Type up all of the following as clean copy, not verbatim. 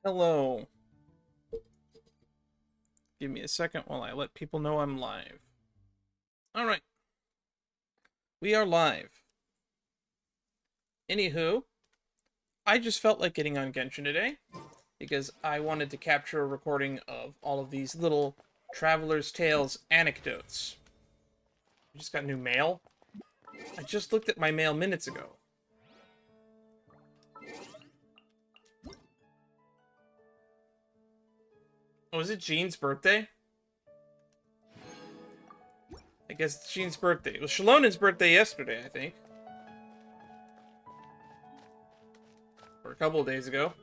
Hello. Give me a second while I let people know I'm live. Alright. We are live. Anywho, I just felt like getting on Genshin today because I wanted to capture a recording of all of these little Traveler's Tales anecdotes. I just got new mail. I just looked at my mail minutes ago. Oh, is it Jean's birthday? I guess it's Jean's birthday. It was Shalonen's birthday yesterday, I think. Or a couple of days ago.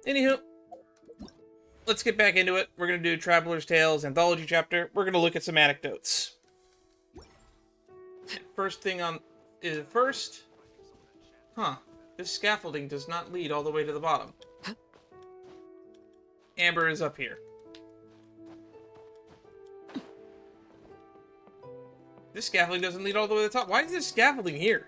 Anywho, let's get back into it. We're going to do Traveler's Tales Anthology chapter. We're going to look at some anecdotes. First thing on... First... Huh. This scaffolding does not lead all the way to the bottom. Amber is up here. This scaffolding doesn't lead all the way to the top. Why is this scaffolding here?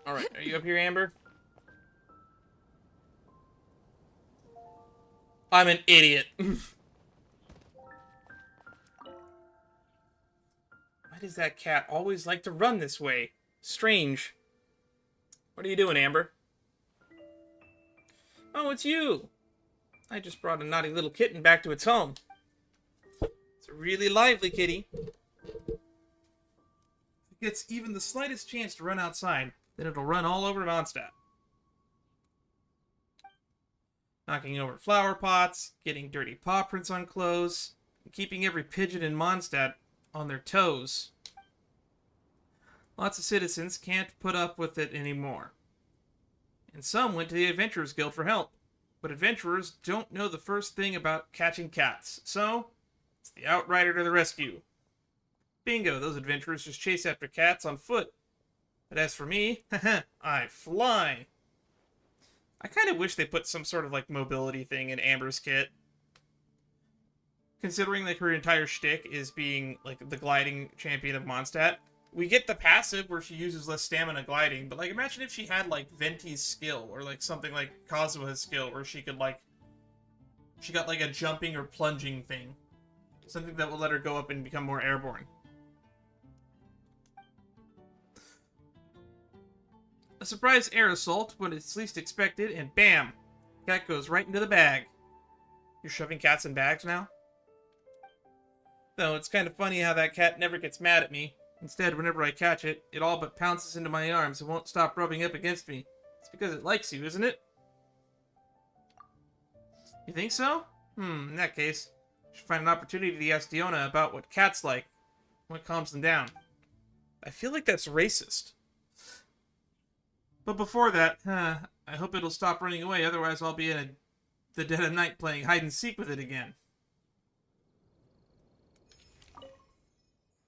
Alright, are you up here, Amber? I'm an idiot. Why does that cat always like to run this way? Strange. What are you doing, Amber? Oh, it's you. I just brought a naughty little kitten back to its home. It's a really lively kitty. If it gets even the slightest chance to run outside, then it'll run all over Mondstadt. Knocking over flower pots, getting dirty paw prints on clothes, and keeping every pigeon in Mondstadt on their toes. Lots of citizens can't put up with it anymore. And some went to the Adventurers Guild for help. But adventurers don't know the first thing about catching cats. So, it's the Outrider to the rescue. Bingo, those adventurers just chase after cats on foot. But as for me, I fly. I kind of wish they put some sort of like mobility thing in Amber's kit. Considering like her entire shtick is being like the gliding champion of Mondstadt. We get the passive where she uses less stamina gliding, but like imagine if she had like Venti's skill or like something like Kazuha's skill where she could like she got like a jumping or plunging thing. Something that will let her go up and become more airborne. A surprise air assault when it's least expected, and bam! Cat goes right into the bag. You're shoving cats in bags now? Though it's kind of funny how that cat never gets mad at me. Instead, whenever I catch it, it all but pounces into my arms and won't stop rubbing up against me. It's because it likes you, isn't it? You think so? In that case, I should find an opportunity to ask Diona about what cats like. What calms them down. I feel like that's racist. But before that, I hope it'll stop running away, otherwise I'll be in the dead of night playing hide-and-seek with it again.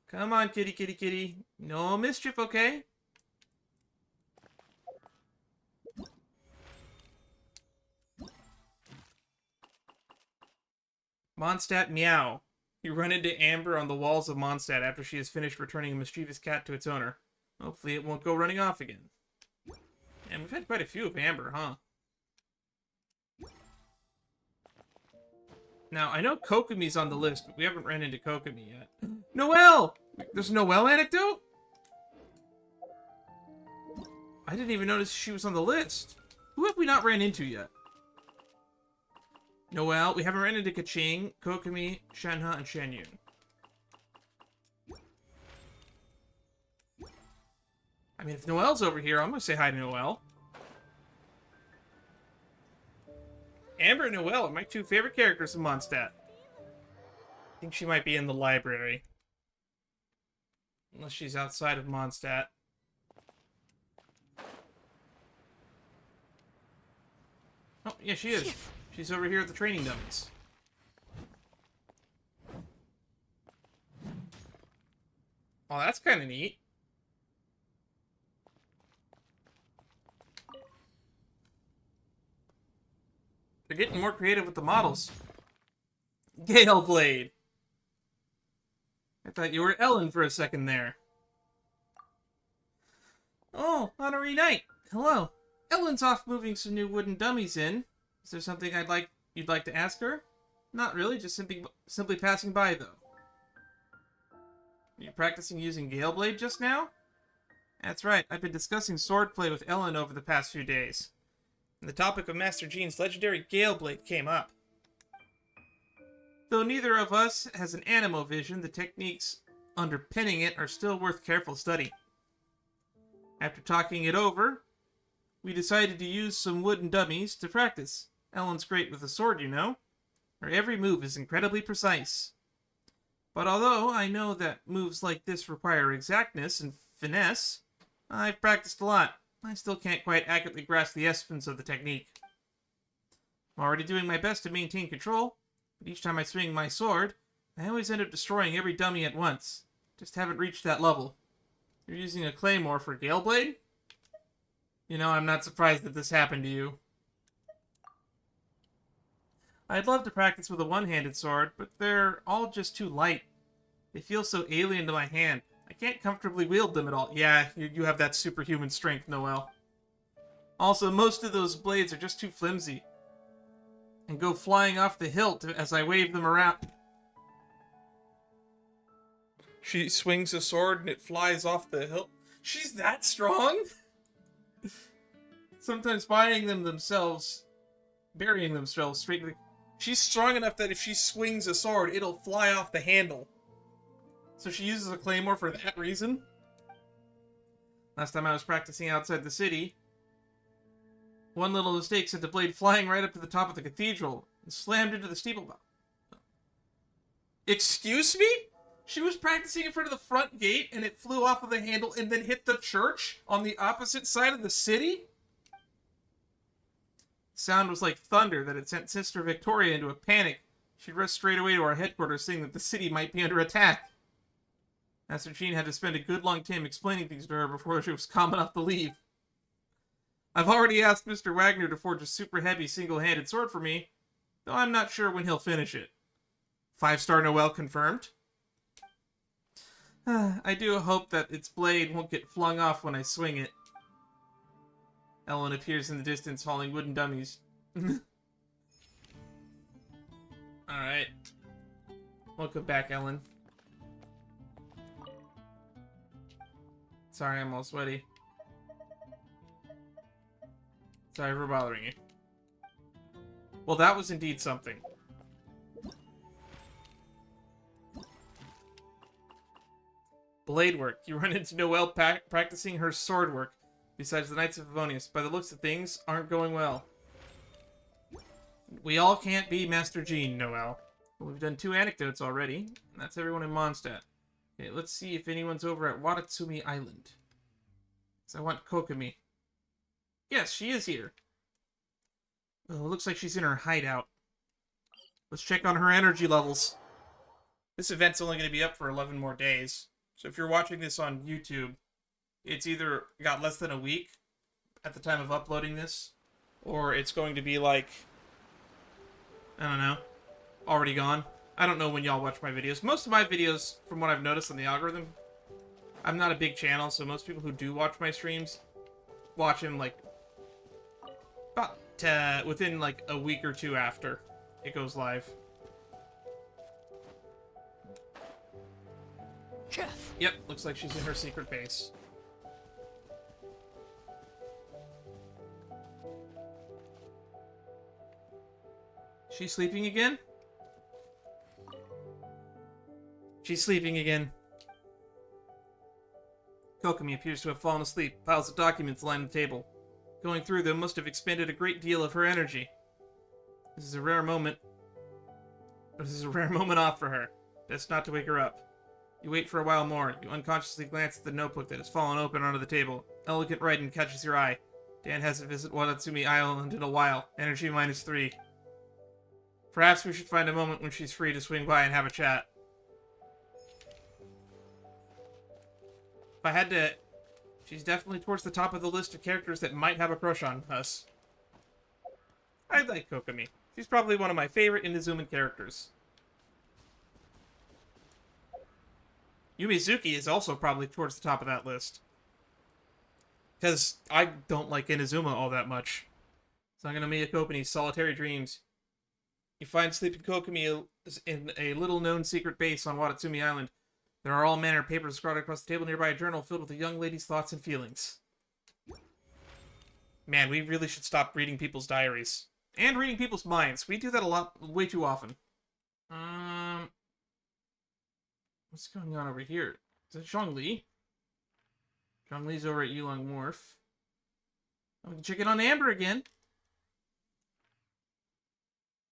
Come on, kitty, kitty, kitty. No mischief, okay? Mondstadt Meow. You run into Amber on the walls of Mondstadt after she has finished returning a mischievous cat to its owner. Hopefully it won't go running off again. And we've had quite a few of Amber, huh? Now, I know Kokomi's on the list, but we haven't ran into Kokomi yet. Noelle! There's a Noelle anecdote? I didn't even notice she was on the list. Who have we not ran into yet? Noelle, we haven't ran into Keqing, Kokomi, Shenhe, and Xianyun. I mean, if Noelle's over here, I'm gonna say hi to Noelle. Amber and Noelle are my two favorite characters in Mondstadt. I think she might be in the library. Unless she's outside of Mondstadt. Oh, yeah, she is. She's over here at the training dummies. Oh, that's kind of neat. They're getting more creative with the models. Gale Blade. I thought you were Ellen for a second there. Oh, Honorary Knight. Hello. Ellen's off moving some new wooden dummies in. Is there something you'd like to ask her? Not really, just simply passing by, though. Are you practicing using Gale Blade just now? That's right, I've been discussing swordplay with Ellen over the past few days. And the topic of Master Jean's legendary Gale Blade came up. Though neither of us has an animo vision, the techniques underpinning it are still worth careful study. After talking it over, we decided to use some wooden dummies to practice. Ellen's great with a sword, you know. Her every move is incredibly precise. But although I know that moves like this require exactness and finesse, I've practiced a lot. I still can't quite accurately grasp the essence of the technique. I'm already doing my best to maintain control, but each time I swing my sword, I always end up destroying every dummy at once. Just haven't reached that level. You're using a claymore for Gale Blade? You know, I'm not surprised that this happened to you. I'd love to practice with a one-handed sword, but they're all just too light. They feel so alien to my hand. I can't comfortably wield them at all. Yeah, you have that superhuman strength, Noelle. Also, most of those blades are just too flimsy and go flying off the hilt as I wave them around. She swings a sword and it flies off the hilt. She's that strong? Sometimes burying themselves straight to the... She's strong enough that if she swings a sword, it'll fly off the handle. So she uses a claymore for that reason? Last time I was practicing outside the city, one little mistake sent the blade flying right up to the top of the cathedral and slammed into the steeple. Excuse me? She was practicing in front of the front gate and it flew off of the handle and then hit the church on the opposite side of the city? The sound was like thunder that had sent Sister Victoria into a panic. She'd rushed straight away to our headquarters saying that the city might be under attack. Master Jean had to spend a good long time explaining things to her before she was calm enough to leave. I've already asked Mr. Wagner to forge a super heavy single-handed sword for me, though I'm not sure when he'll finish it. 5-star Noelle confirmed. I do hope that its blade won't get flung off when I swing it. Ellen appears in the distance hauling wooden dummies. Alright. Welcome back, Ellen. Sorry, I'm all sweaty. Sorry for bothering you. Well, that was indeed something. Bladework. You run into Noelle practicing her sword work. Besides the Knights of Favonius, by the looks of things, aren't going well. We all can't be Master Jean, Noelle. We've done 2 anecdotes already, and that's everyone in Mondstadt. Okay, let's see if anyone's over at Watatsumi Island. So I want Kokomi. Yes, she is here. Oh, looks like she's in her hideout. Let's check on her energy levels. This event's only going to be up for 11 more days. So if you're watching this on YouTube, it's either got less than a week at the time of uploading this, or it's going to be like, I don't know, already gone. I don't know when y'all watch my videos. Most of my videos, from what I've noticed on the algorithm, I'm not a big channel, so most people who do watch my streams watch them like about within like a week or 2 after it goes live. Yep, looks like she's in her secret base. She's sleeping again? She's sleeping again. Kokomi appears to have fallen asleep. Piles of documents line the table. Going through them must have expended a great deal of her energy. This is a rare moment. This is a rare moment off for her. Best not to wake her up. You wait for a while more. You unconsciously glance at the notebook that has fallen open onto the table. Elegant writing catches your eye. Dan hasn't visited Watatsumi Island in a while. Energy -3. Perhaps we should find a moment when she's free to swing by and have a chat. If I had to... She's definitely towards the top of the list of characters that might have a crush on us. I like Kokomi. She's probably one of my favorite Inazuman characters. Yumizuki is also probably towards the top of that list. Because I don't like Inazuma all that much. Songonomiya Kokomi's Solitary Dreams. You find sleeping Kokomi in a little-known secret base on Watatsumi Island. There are all manner of papers scrawled across the table nearby, a journal filled with a young lady's thoughts and feelings. Man, we really should stop reading people's diaries. And reading people's minds. We do that way too often. What's going on over here? Is it Zhongli? Zhongli's over at Yulong Wharf. We can check in on Amber again.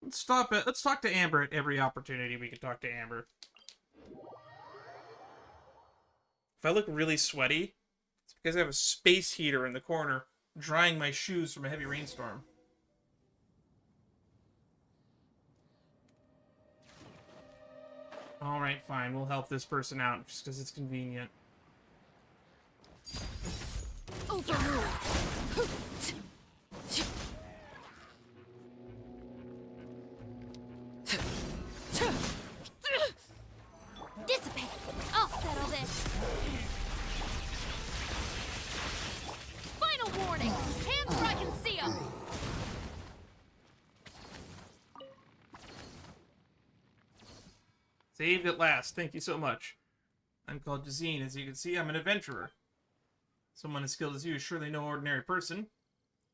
Let's stop it. Let's talk to Amber at every opportunity we can talk to Amber. If I look really sweaty, it's because I have a space heater in the corner drying my shoes from a heavy rainstorm. Alright, fine. We'll help this person out just because it's convenient. Overruled. Dissipate. I'll settle this. Final warning. Hands where I can see them. Saved at last. Thank you so much. I'm called Jazine. As you can see, I'm an adventurer. Someone as skilled as you is surely no ordinary person.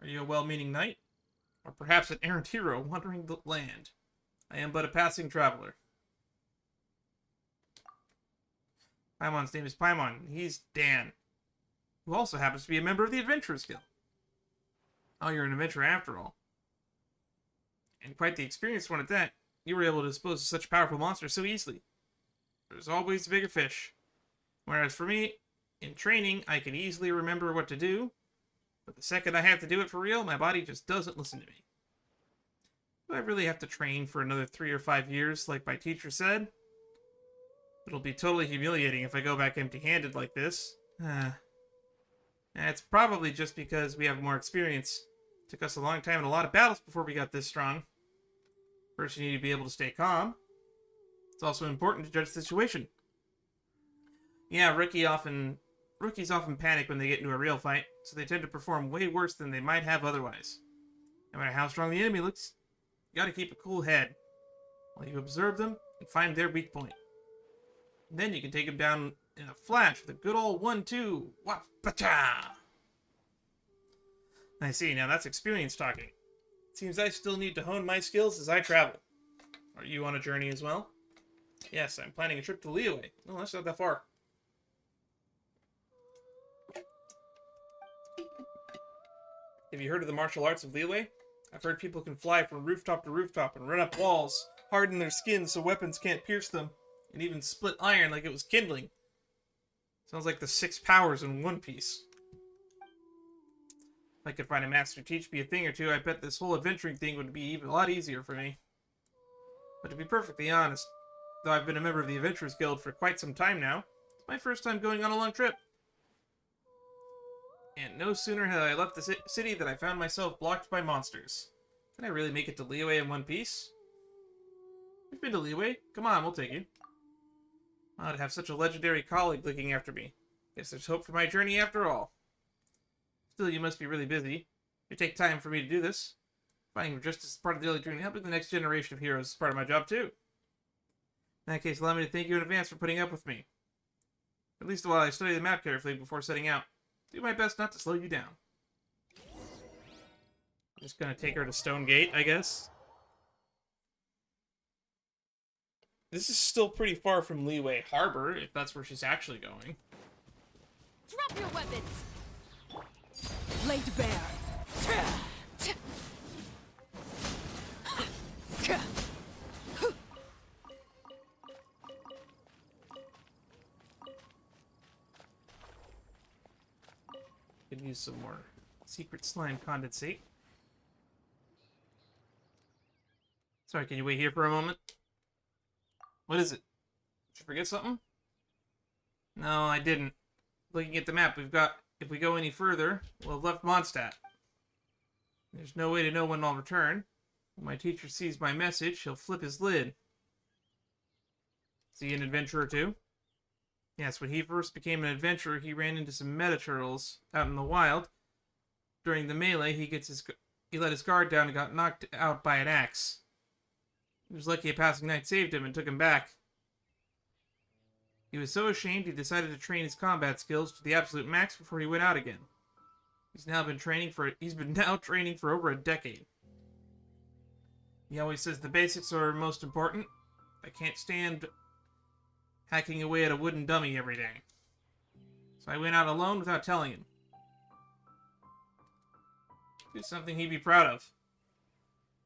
Are you a well-meaning knight? Or perhaps an errant hero wandering the land? I am but a passing traveler. Paimon's name is Paimon. He's Dan, who also happens to be a member of the Adventurers Guild. Oh, you're an adventurer after all. And quite the experienced one at that. You were able to dispose of such powerful monsters so easily. There's always a bigger fish. Whereas for me, in training, I can easily remember what to do, but the second I have to do it for real, my body just doesn't listen to me. Do I really have to train for another 3 or 5 years, like my teacher said? It'll be totally humiliating if I go back empty-handed like this. It's probably just because we have more experience. It took us a long time and a lot of battles before we got this strong. First, you need to be able to stay calm. It's also important to judge the situation. Yeah, rookies often panic when they get into a real fight, so they tend to perform way worse than they might have otherwise. No matter how strong the enemy looks, you gotta keep a cool head while you observe them and find their weak point. And then you can take them down in a flash with a good old 1-2. Wap-pa-cha! I see, now that's experience talking. It seems I still need to hone my skills as I travel. Are you on a journey as well? Yes, I'm planning a trip to Liyue. Oh, that's not that far. Have you heard of the martial arts of Liyue? I've heard people can fly from rooftop to rooftop and run up walls, harden their skin so weapons can't pierce them, and even split iron like it was kindling. Sounds like the 6 powers in One Piece. If I could find a master to teach me a thing or two, I bet this whole adventuring thing would be even a lot easier for me. But to be perfectly honest, though I've been a member of the Adventurers Guild for quite some time now, it's my first time going on a long trip. And no sooner had I left the city than I found myself blocked by monsters. Can I really make it to Liyue in one piece? You've been to Liyue? Come on, we'll take you. I'd have such a legendary colleague looking after me. Guess there's hope for my journey after all. Still, you must be really busy. You take time for me to do this. Finding justice is part of the early journey. Helping the next generation of heroes is part of my job, too. In that case, allow me to thank you in advance for putting up with me. At least while I study the map carefully before setting out. Do my best not to slow you down. I'm just gonna take her to Stone Gate, I guess. This is still pretty far from Liyue Harbor, if that's where she's actually going. Drop your weapons! Laid bare. Could use some more secret slime condensate. Sorry, can you wait here for a moment? What is it? Did you forget something? No, I didn't. Looking at the map, if we go any further, we'll have left Mondstadt. There's no way to know when I'll return. When my teacher sees my message, he'll flip his lid. Is he an adventurer too? Yes, when he first became an adventurer, he ran into some meta turtles out in the wild. During the melee, he let his guard down and got knocked out by an axe. He was lucky a passing knight saved him and took him back. He was so ashamed he decided to train his combat skills to the absolute max before he went out again. He's been now training for over a decade. He always says the basics are most important. I can't stand hacking away at a wooden dummy every day. So I went out alone without telling him. It's something he'd be proud of.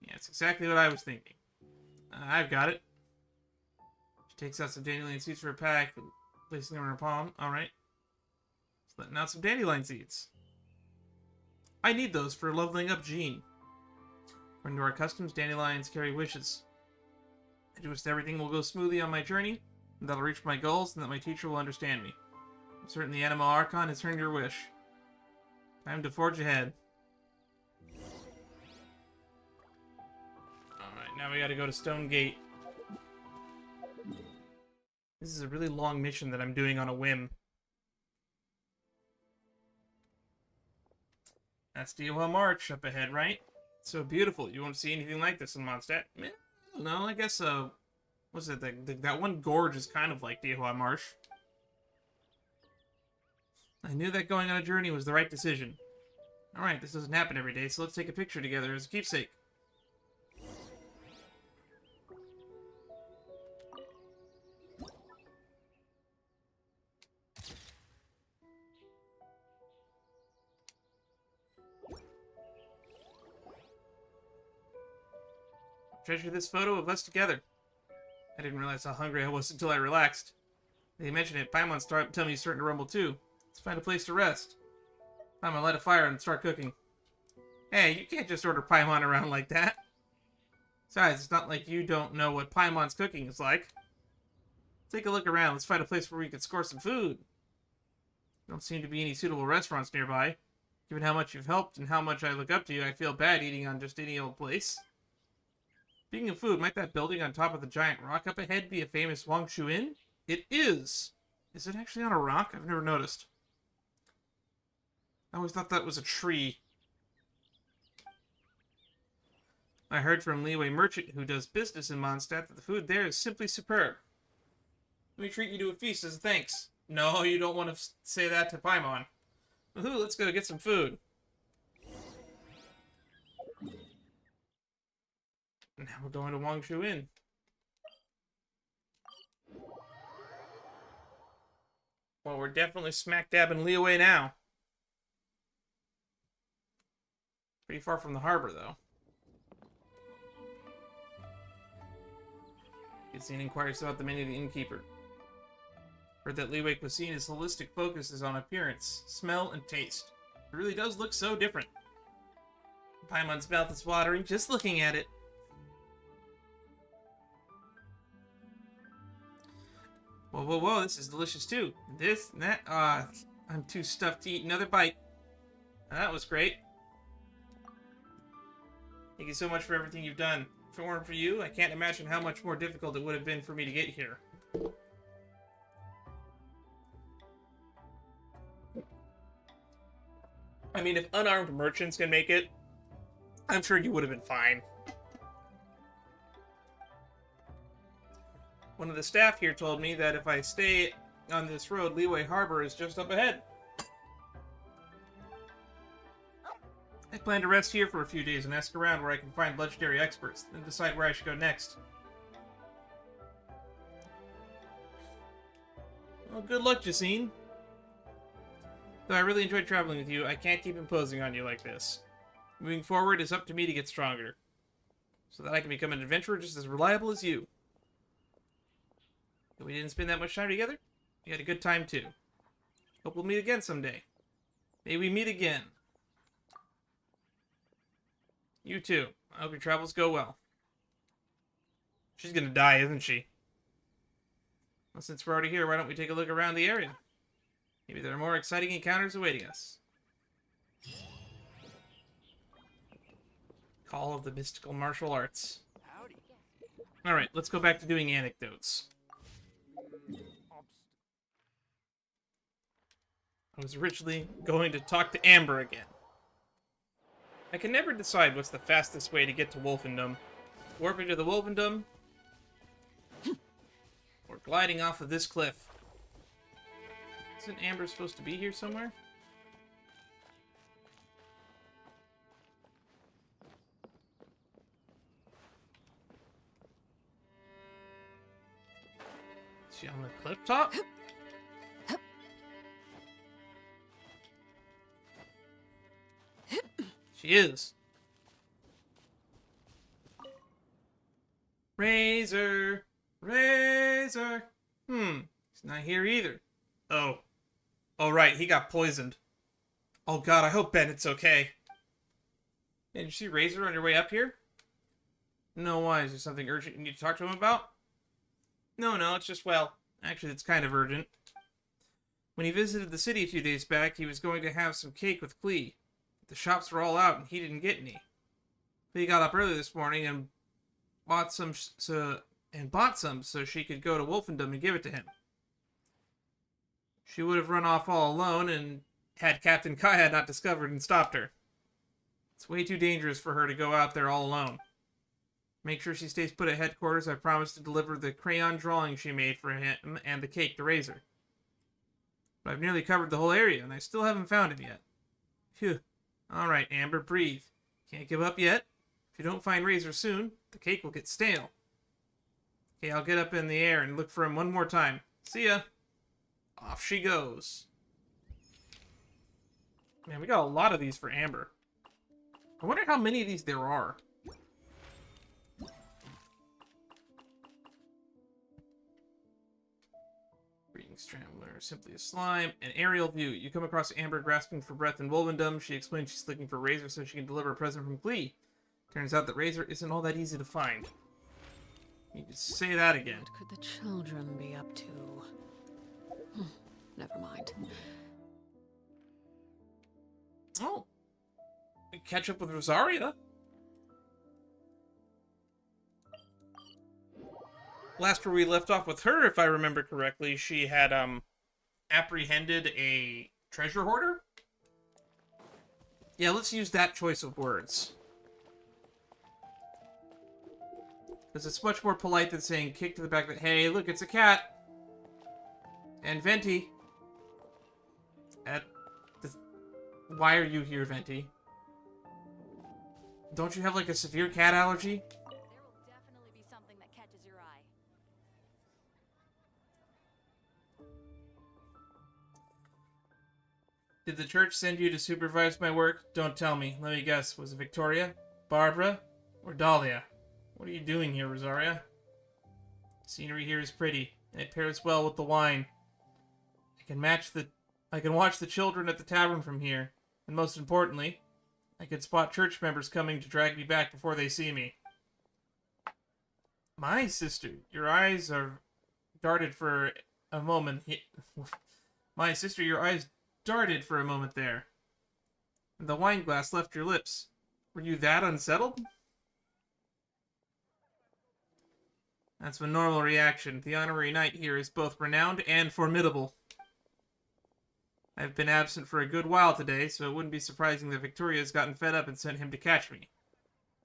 Yeah, it's exactly what I was thinking. I've got it. She takes out some dandelion seeds for a pack, placing them in her palm. Alright. Just letting out some dandelion seeds. I need those for leveling up Jean. According to our customs, dandelions carry wishes. I do wish everything will go smoothly on my journey, and that I'll reach my goals, and that my teacher will understand me. I'm certain the Anima Archon has heard your wish. Time to forge ahead. Alright, now we gotta go to Stone Gate. This is a really long mission that I'm doing on a whim. That's Teyvat March up ahead, right? So beautiful. You won't see anything like this in Mondstadt. No, I guess, what's it? That one gorge is kind of like Teyvat Marsh. I knew that going on a journey was the right decision. Alright, this doesn't happen every day, so let's take a picture together as a keepsake. Treasure this photo of us together. I didn't realize how hungry I was until I relaxed. They mentioned it. Paimon's telling me he's starting to rumble too. Let's find a place to rest. Paimon, light a fire and start cooking. Hey, you can't just order Paimon around like that. Besides, it's not like you don't know what Paimon's cooking is like. Take a look around. Let's find a place where we can score some food. Don't seem to be any suitable restaurants nearby. Given how much you've helped and how much I look up to you, I feel bad eating on just any old place. Speaking of food, might that building on top of the giant rock up ahead be a famous Xingqiu Inn? It is! Is it actually on a rock? I've never noticed. I always thought that was a tree. I heard from Liwei merchant who does business in Mondstadt that the food there is simply superb. Let me treat you to a feast as a thanks. No, you don't want to say that to Paimon. Woohoo, let's go get some food. Now we're going to Xingqiu Inn. Well, we're definitely smack dab in Liwei now. Pretty far from the harbor, though. Keqing inquires about the menu of the innkeeper. Heard that Liwei cuisine's holistic focus is on appearance, smell, and taste. It really does look so different. Paimon's mouth is watering just looking at it. Whoa, whoa, whoa, this is delicious too. This, and that, I'm too stuffed to eat another bite. That was great. Thank you so much for everything you've done. If it weren't for you, I can't imagine how much more difficult it would have been for me to get here. I mean, if unarmed merchants can make it, I'm sure you would have been fine. One of the staff here told me that if I stay on this road, Liwei Harbor is just up ahead. I plan to rest here for a few days and ask around where I can find legendary experts, then decide where I should go next. Well, good luck, Keqing. Though I really enjoyed traveling with you, I can't keep imposing on you like this. Moving forward is up to me to get stronger, so that I can become an adventurer just as reliable as you. But we didn't spend that much time together. We had a good time too. Hope we'll meet again someday. May we meet again. You too. I hope your travels go well. She's gonna die, isn't she? Well, since we're already here, why don't we take a look around the area? Maybe there are more exciting encounters awaiting us. Call of the mystical martial arts. Alright, let's go back to doing anecdotes. I was originally going to talk to Amber again. I can never decide what's the fastest way to get to Wolfendom. Warping to the Wolfendom, or gliding off of this cliff. Isn't Amber supposed to be here somewhere? Is she on the cliff top? She is. Razor! Razor! He's not here either. Oh. Oh, right, he got poisoned. Oh god, I hope Bennett's okay. Hey, did you see Razor on your way up here? No, why? Is there something urgent you need to talk to him about? No, it's just, well, actually, it's kind of urgent. When he visited the city a few days back, he was going to have some cake with Klee. The shops were all out, and he didn't get any. Klee got up early this morning and bought some so she could go to Wolfendom and give it to him. She would have run off all alone, and had Captain Kaya not discovered and stopped her. It's way too dangerous for her to go out there all alone. Make sure she stays put at headquarters. I promise to deliver the crayon drawing she made for him and the cake to Razor. But I've nearly covered the whole area, and I still haven't found him yet. Phew. Alright, Amber, breathe. Can't give up yet. If you don't find Razor soon, the cake will get stale. Okay, I'll get up in the air and look for him one more time. See ya. Off she goes. Man, we got a lot of these for Amber. I wonder how many of these there are. Breeding Strambler, simply a slime. An aerial view. You come across Amber grasping for breath in Wolvendom. She explains she's looking for Razor so she can deliver a present from Klee. Turns out that Razor isn't all that easy to find. You can say that again. What could the children be up to? Never mind. Oh. We catch up with Rosaria. Last where we left off with her, if I remember correctly, she had apprehended a treasure hoarder. Yeah, let's use that choice of words. Because it's much more polite than saying kick to the back of the... Hey, look, it's a cat. And Venti. Why are you here, Venti? Don't you have, like, a severe cat allergy? There will definitely be something that catches your eye. Did the church send you to supervise my work? Don't tell me. Let me guess. Was it Victoria? Barbara? Or Dahlia? What are you doing here, Rosaria? The scenery here is pretty, and it pairs well with the wine. I can watch the children at the tavern from here, and most importantly, I can spot church members coming to drag me back before they see me. My sister, your eyes are darted for a moment. My sister, your eyes darted for a moment there. And the wine glass left your lips. Were you that unsettled? That's a normal reaction. The honorary knight here is both renowned and formidable. I've been absent for a good while today, so it wouldn't be surprising that Victoria's gotten fed up and sent him to catch me.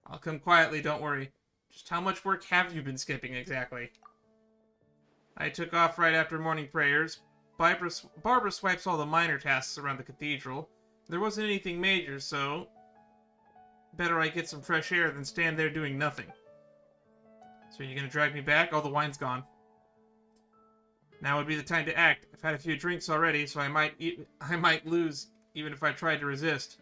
I'll come quietly, don't worry. Just how much work have you been skipping, exactly? I took off right after morning prayers. Barbara swipes all the minor tasks around the cathedral. There wasn't anything major, so... better I get some fresh air than stand there doing nothing. So you're gonna drag me back? All the wine's gone. Now would be the time to act. I've had a few drinks already, so I might lose even if I tried to resist.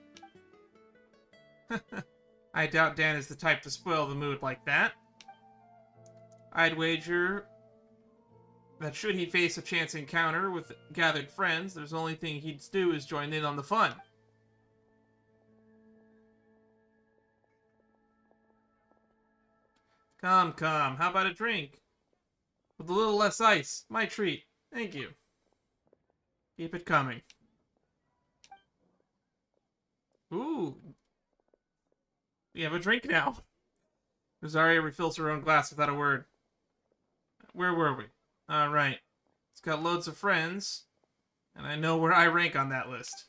I doubt Dan is the type to spoil the mood like that. I'd wager that should he face a chance encounter with gathered friends, there's the only thing he'd do is join in on the fun. Come, how about a drink? With a little less ice. My treat. Thank you. Keep it coming. Ooh. We have a drink now. Rosaria refills her own glass without a word. Where were we? Alright. It's got loads of friends. and I know where I rank on that list.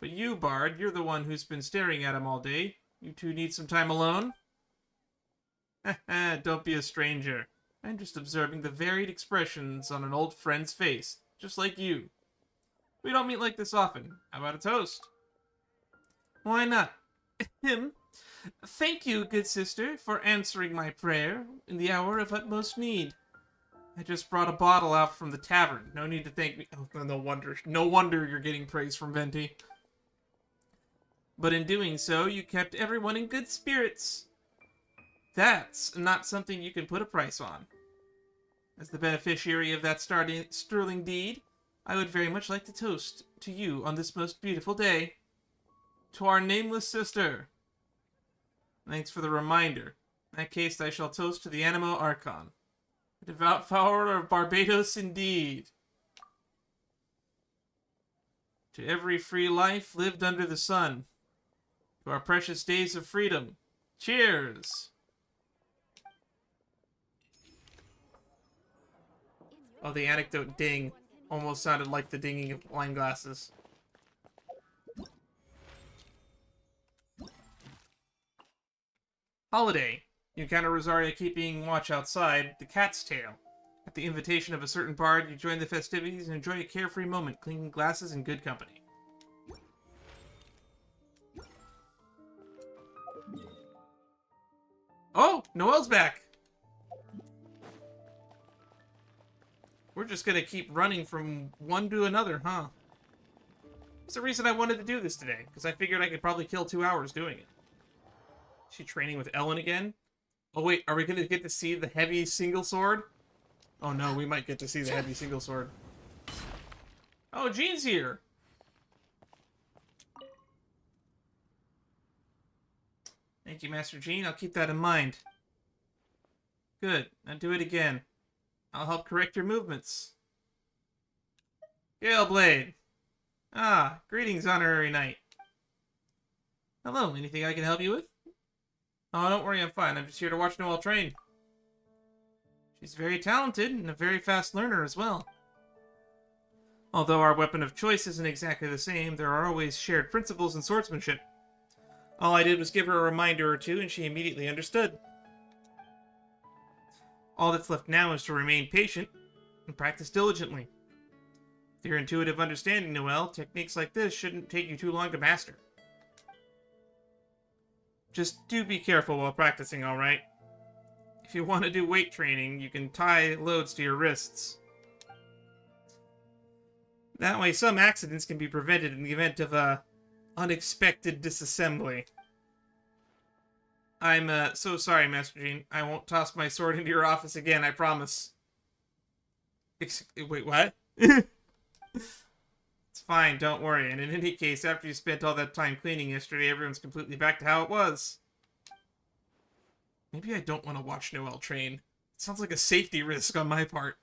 But you, Bard, you're the one who's been staring at him all day. You two need some time alone? Don't be a stranger. I'm just observing the varied expressions on an old friend's face, just like you. We don't meet like this often. How about a toast? Why not? Him. Thank you, good sister, for answering my prayer in the hour of utmost need. I just brought a bottle out from the tavern. No need to thank me. Oh, no wonder. No wonder you're getting praise from Venti. But in doing so, you kept everyone in good spirits. That's not something you can put a price on. As the beneficiary of that sterling deed, I would very much like to toast to you on this most beautiful day. To our nameless sister. Thanks for the reminder. In that case, I shall toast to the Animo Archon. A devout follower of Barbados indeed. To every free life lived under the sun. To our precious days of freedom. Cheers! Oh, the anecdote ding almost sounded like the dinging of wine glasses. Holiday. You encounter Rosaria keeping watch outside the Cat's Tail. At the invitation of a certain bard, you join the festivities and enjoy a carefree moment, clinking glasses in good company. Oh, Noelle's back! We're just gonna keep running from one to another, huh? That's the reason I wanted to do this today, because I figured I could probably kill 2 hours doing it. Is she training with Ellen again? Oh wait, are we gonna get to see the heavy single sword? Oh no, we might get to see the heavy single sword. Oh, Jean's here! Thank you, Master Jean. I'll keep that in mind. Good. Now do it again. I'll help correct your movements. Gale Blade. Ah, greetings, honorary knight. Hello, anything I can help you with? Oh, don't worry, I'm fine. I'm just here to watch Noelle train. She's very talented and a very fast learner as well. Although our weapon of choice isn't exactly the same, there are always shared principles in swordsmanship. All I did was give her a reminder or two, and she immediately understood. All that's left now is to remain patient and practice diligently. With your intuitive understanding, Noelle, techniques like this shouldn't take you too long to master. Just do be careful while practicing, alright? If you want to do weight training, you can tie loads to your wrists. That way some accidents can be prevented in the event of a unexpected disassembly. I'm so sorry, Master Jean. I won't toss my sword into your office again, I promise. Wait, what? It's fine, don't worry. And in any case, after you spent all that time cleaning yesterday, everyone's completely back to how it was. Maybe I don't want to watch Noelle train. It sounds like a safety risk on my part.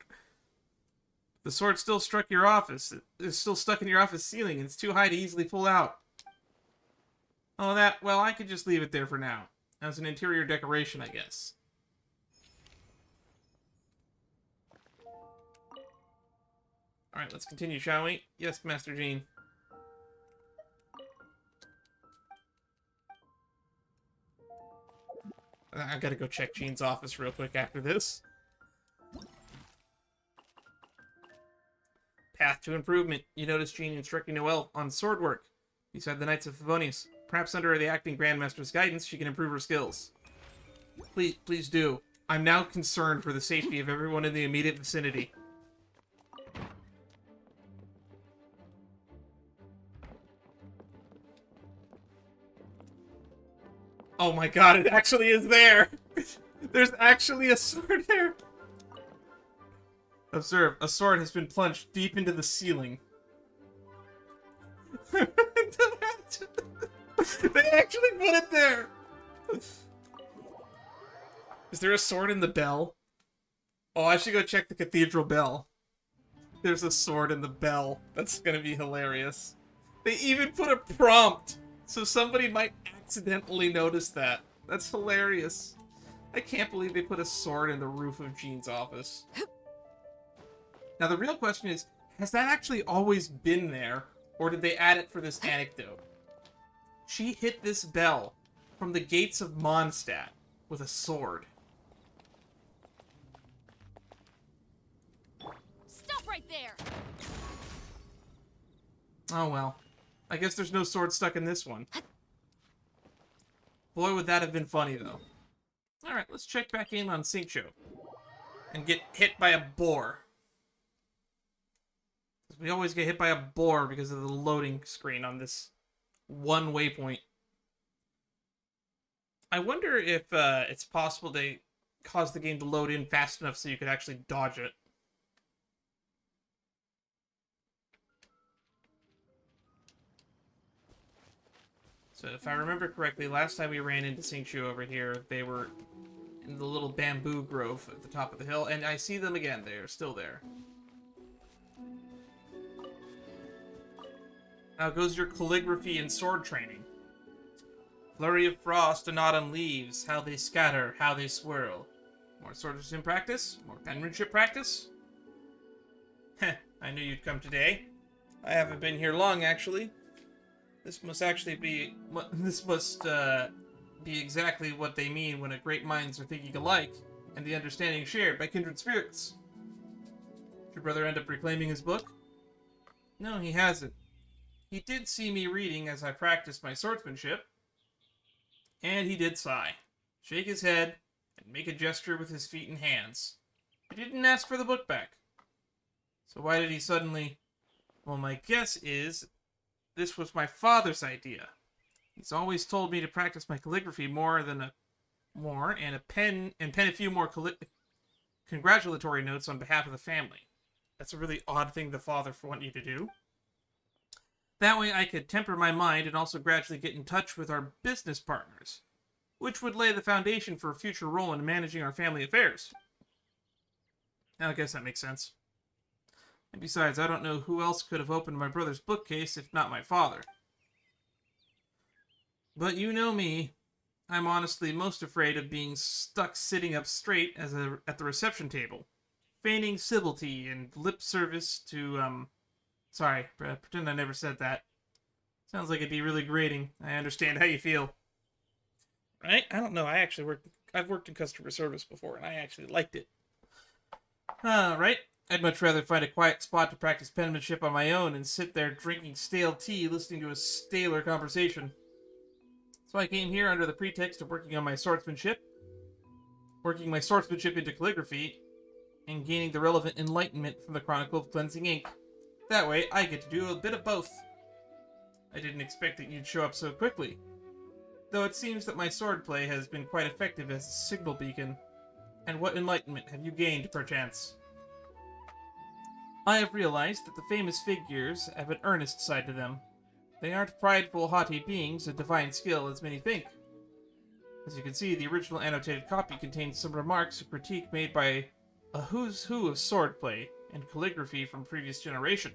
The sword still struck your office. It's still stuck in your office ceiling, and it's too high to easily pull out. Oh, well, I could just leave it there for now. As an interior decoration, I guess. Alright, let's continue, shall we? Yes, Master Jean. I gotta go check Jean's office real quick after this. Path to improvement. You notice Jean instructing Noelle on sword work beside the Knights of Favonius. Perhaps under the acting Grandmaster's guidance, she can improve her skills. Please do. I'm now concerned for the safety of everyone in the immediate vicinity. Oh my god, it actually is there! There's actually a sword there! Observe, a sword has been plunged deep into the ceiling. They actually put it there! Is there a sword in the bell? Oh, I should go check the cathedral bell. There's a sword in the bell. That's gonna be hilarious. They even put a prompt, so somebody might accidentally notice that. That's hilarious. I can't believe they put a sword in the roof of Jean's office. Now the real question is, has that actually always been there, or did they add it for this anecdote? She hit this bell from the gates of Mondstadt with a sword. Stop right there! Oh well. I guess there's no sword stuck in this one. Boy, would that have been funny, though. Alright, let's check back in on Xingqiu. And get hit by a boar. We always get hit by a boar because of the loading screen on this one waypoint. I wonder if it's possible they cause the game to load in fast enough so you could actually dodge it. So if I remember correctly, last time we ran into Xingqiu over here, they were in the little bamboo grove at the top of the hill, and I see them again. They're still there. Now goes your calligraphy and sword training. Flurry of frost and autumn leaves, how they scatter, how they swirl. More swordsmanship practice? More penmanship practice? Heh, I knew you'd come today. I haven't been here long, actually. This must actually be... This must, be exactly what they mean when great minds are thinking alike, and the understanding shared by kindred spirits. Did your brother end up reclaiming his book? No, he hasn't. He did see me reading as I practiced my swordsmanship, and he did sigh, shake his head, and make a gesture with his feet and hands. He didn't ask for the book back. So why did he suddenly... Well, my guess is this was my father's idea. He's always told me to practice my calligraphy and pen a few more congratulatory notes on behalf of the family. That's a really odd thing the father want you to do. That way I could temper my mind and also gradually get in touch with our business partners, which would lay the foundation for a future role in managing our family affairs. I guess that makes sense. And besides, I don't know who else could have opened my brother's bookcase if not my father. But you know me. I'm honestly most afraid of being stuck sitting up straight at the reception table, feigning civility and lip service to, Sorry, pretend I never said that. Sounds like it'd be really grating. I understand how you feel. Right? I don't know. I've worked in customer service before, and I actually liked it. Right? I'd much rather find a quiet spot to practice penmanship on my own and sit there drinking stale tea, listening to a staler conversation. So I came here under the pretext of working my swordsmanship into calligraphy, and gaining the relevant enlightenment from the Chronicle of Cleansing Ink. That way, I get to do a bit of both. I didn't expect that you'd show up so quickly, though it seems that my swordplay has been quite effective as a signal beacon. And what enlightenment have you gained, perchance? I have realized that the famous figures have an earnest side to them. They aren't prideful, haughty beings of divine skill as many think. As you can see, the original annotated copy contains some remarks of critique made by a who's who of swordplay and calligraphy from previous generation.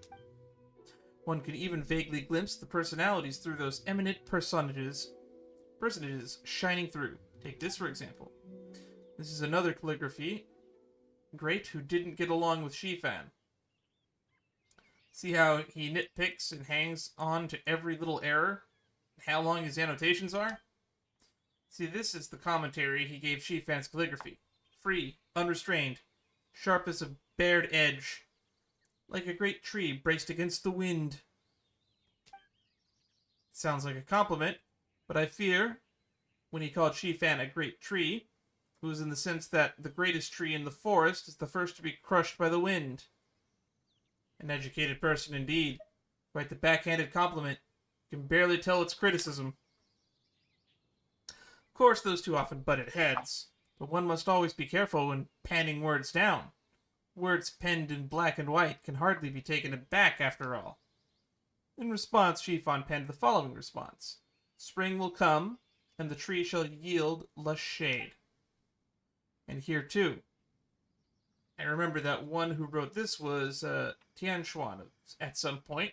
One can even vaguely glimpse the personalities through those eminent personages shining through. Take this for example. This is another calligraphy great who didn't get along with Shifan. See how he nitpicks and hangs on to every little error? How long his annotations are? See, this is the commentary he gave Shifan's calligraphy. Free, unrestrained, sharp as a bared edge, like a great tree braced against the wind. Sounds like a compliment, but I fear, when he called Shifan a great tree, it was in the sense that the greatest tree in the forest is the first to be crushed by the wind. An educated person indeed. Quite the backhanded compliment. You can barely tell it's criticism. Of course, those two often butted heads, but one must always be careful when panning words down. Words penned in black and white can hardly be taken back after all. In response, Shifan penned the following response. Spring will come, and the tree shall yield lush shade. And here too. I remember that one who wrote this was Tianxuan at some point.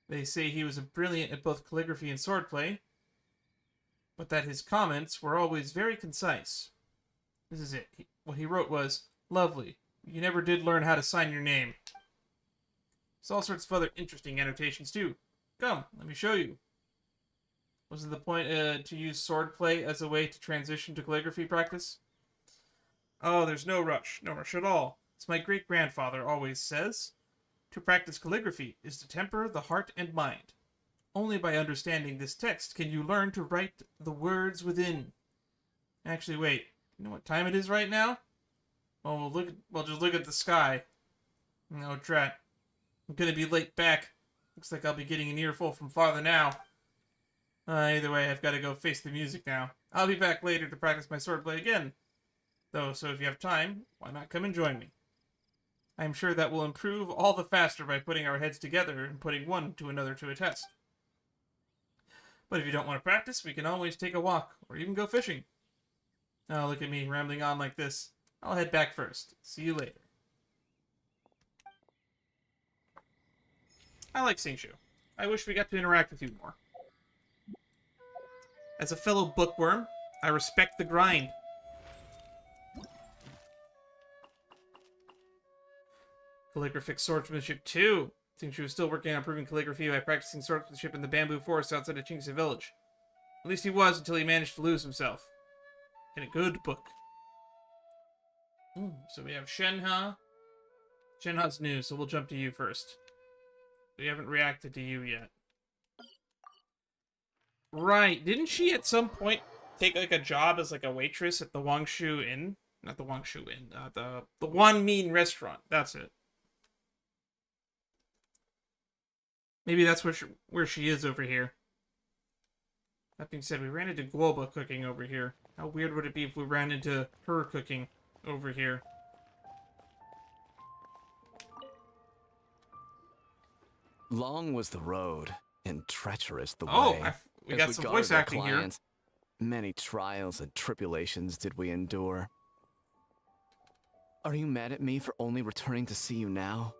They say he was brilliant at both calligraphy and swordplay, but that his comments were always very concise. This is it. What he wrote was, "Lovely. You never did learn how to sign your name." There's all sorts of other interesting annotations, too. Come, let me show you. Wasn't the point to use swordplay as a way to transition to calligraphy practice? Oh, there's no rush. No rush at all. As my great-grandfather always says, to practice calligraphy is to temper the heart and mind. Only by understanding this text can you learn to write the words within. Actually, wait. You know what time it is right now? Well, just look at the sky. No, drat. I'm gonna be late back. Looks like I'll be getting an earful from father now. Either way, I've got to go face the music now. I'll be back later to practice my swordplay again. Though, so if you have time, why not come and join me? I'm sure that will improve all the faster by putting our heads together and putting one to another to a test. But if you don't want to practice, we can always take a walk, or even go fishing. Oh, look at me, rambling on like this. I'll head back first. See you later. I like Xingqiu. I wish we got to interact with you more. As a fellow bookworm, I respect the grind. Calligraphic Swordsmanship 2. Xingqiu is still working on improving calligraphy by practicing swordsmanship in the bamboo forest outside of Qingqiu village. At least he was until he managed to lose himself. In a good book. So we have Shenhe. Shenhe's new, so we'll jump to you first. We haven't reacted to you yet. Right, didn't she at some point take like a job as like a waitress at the Wangshu Inn? Not the Wangshu Inn, the Wanmin restaurant. That's it. Maybe that's where she is over here. That being said, we ran into Guoba cooking over here. How weird would it be if we ran into her cooking over here? Long was the road, and treacherous the Oh, way. we got some voice acting here. Many trials and tribulations did we endure. Are you mad at me for only returning to see you now?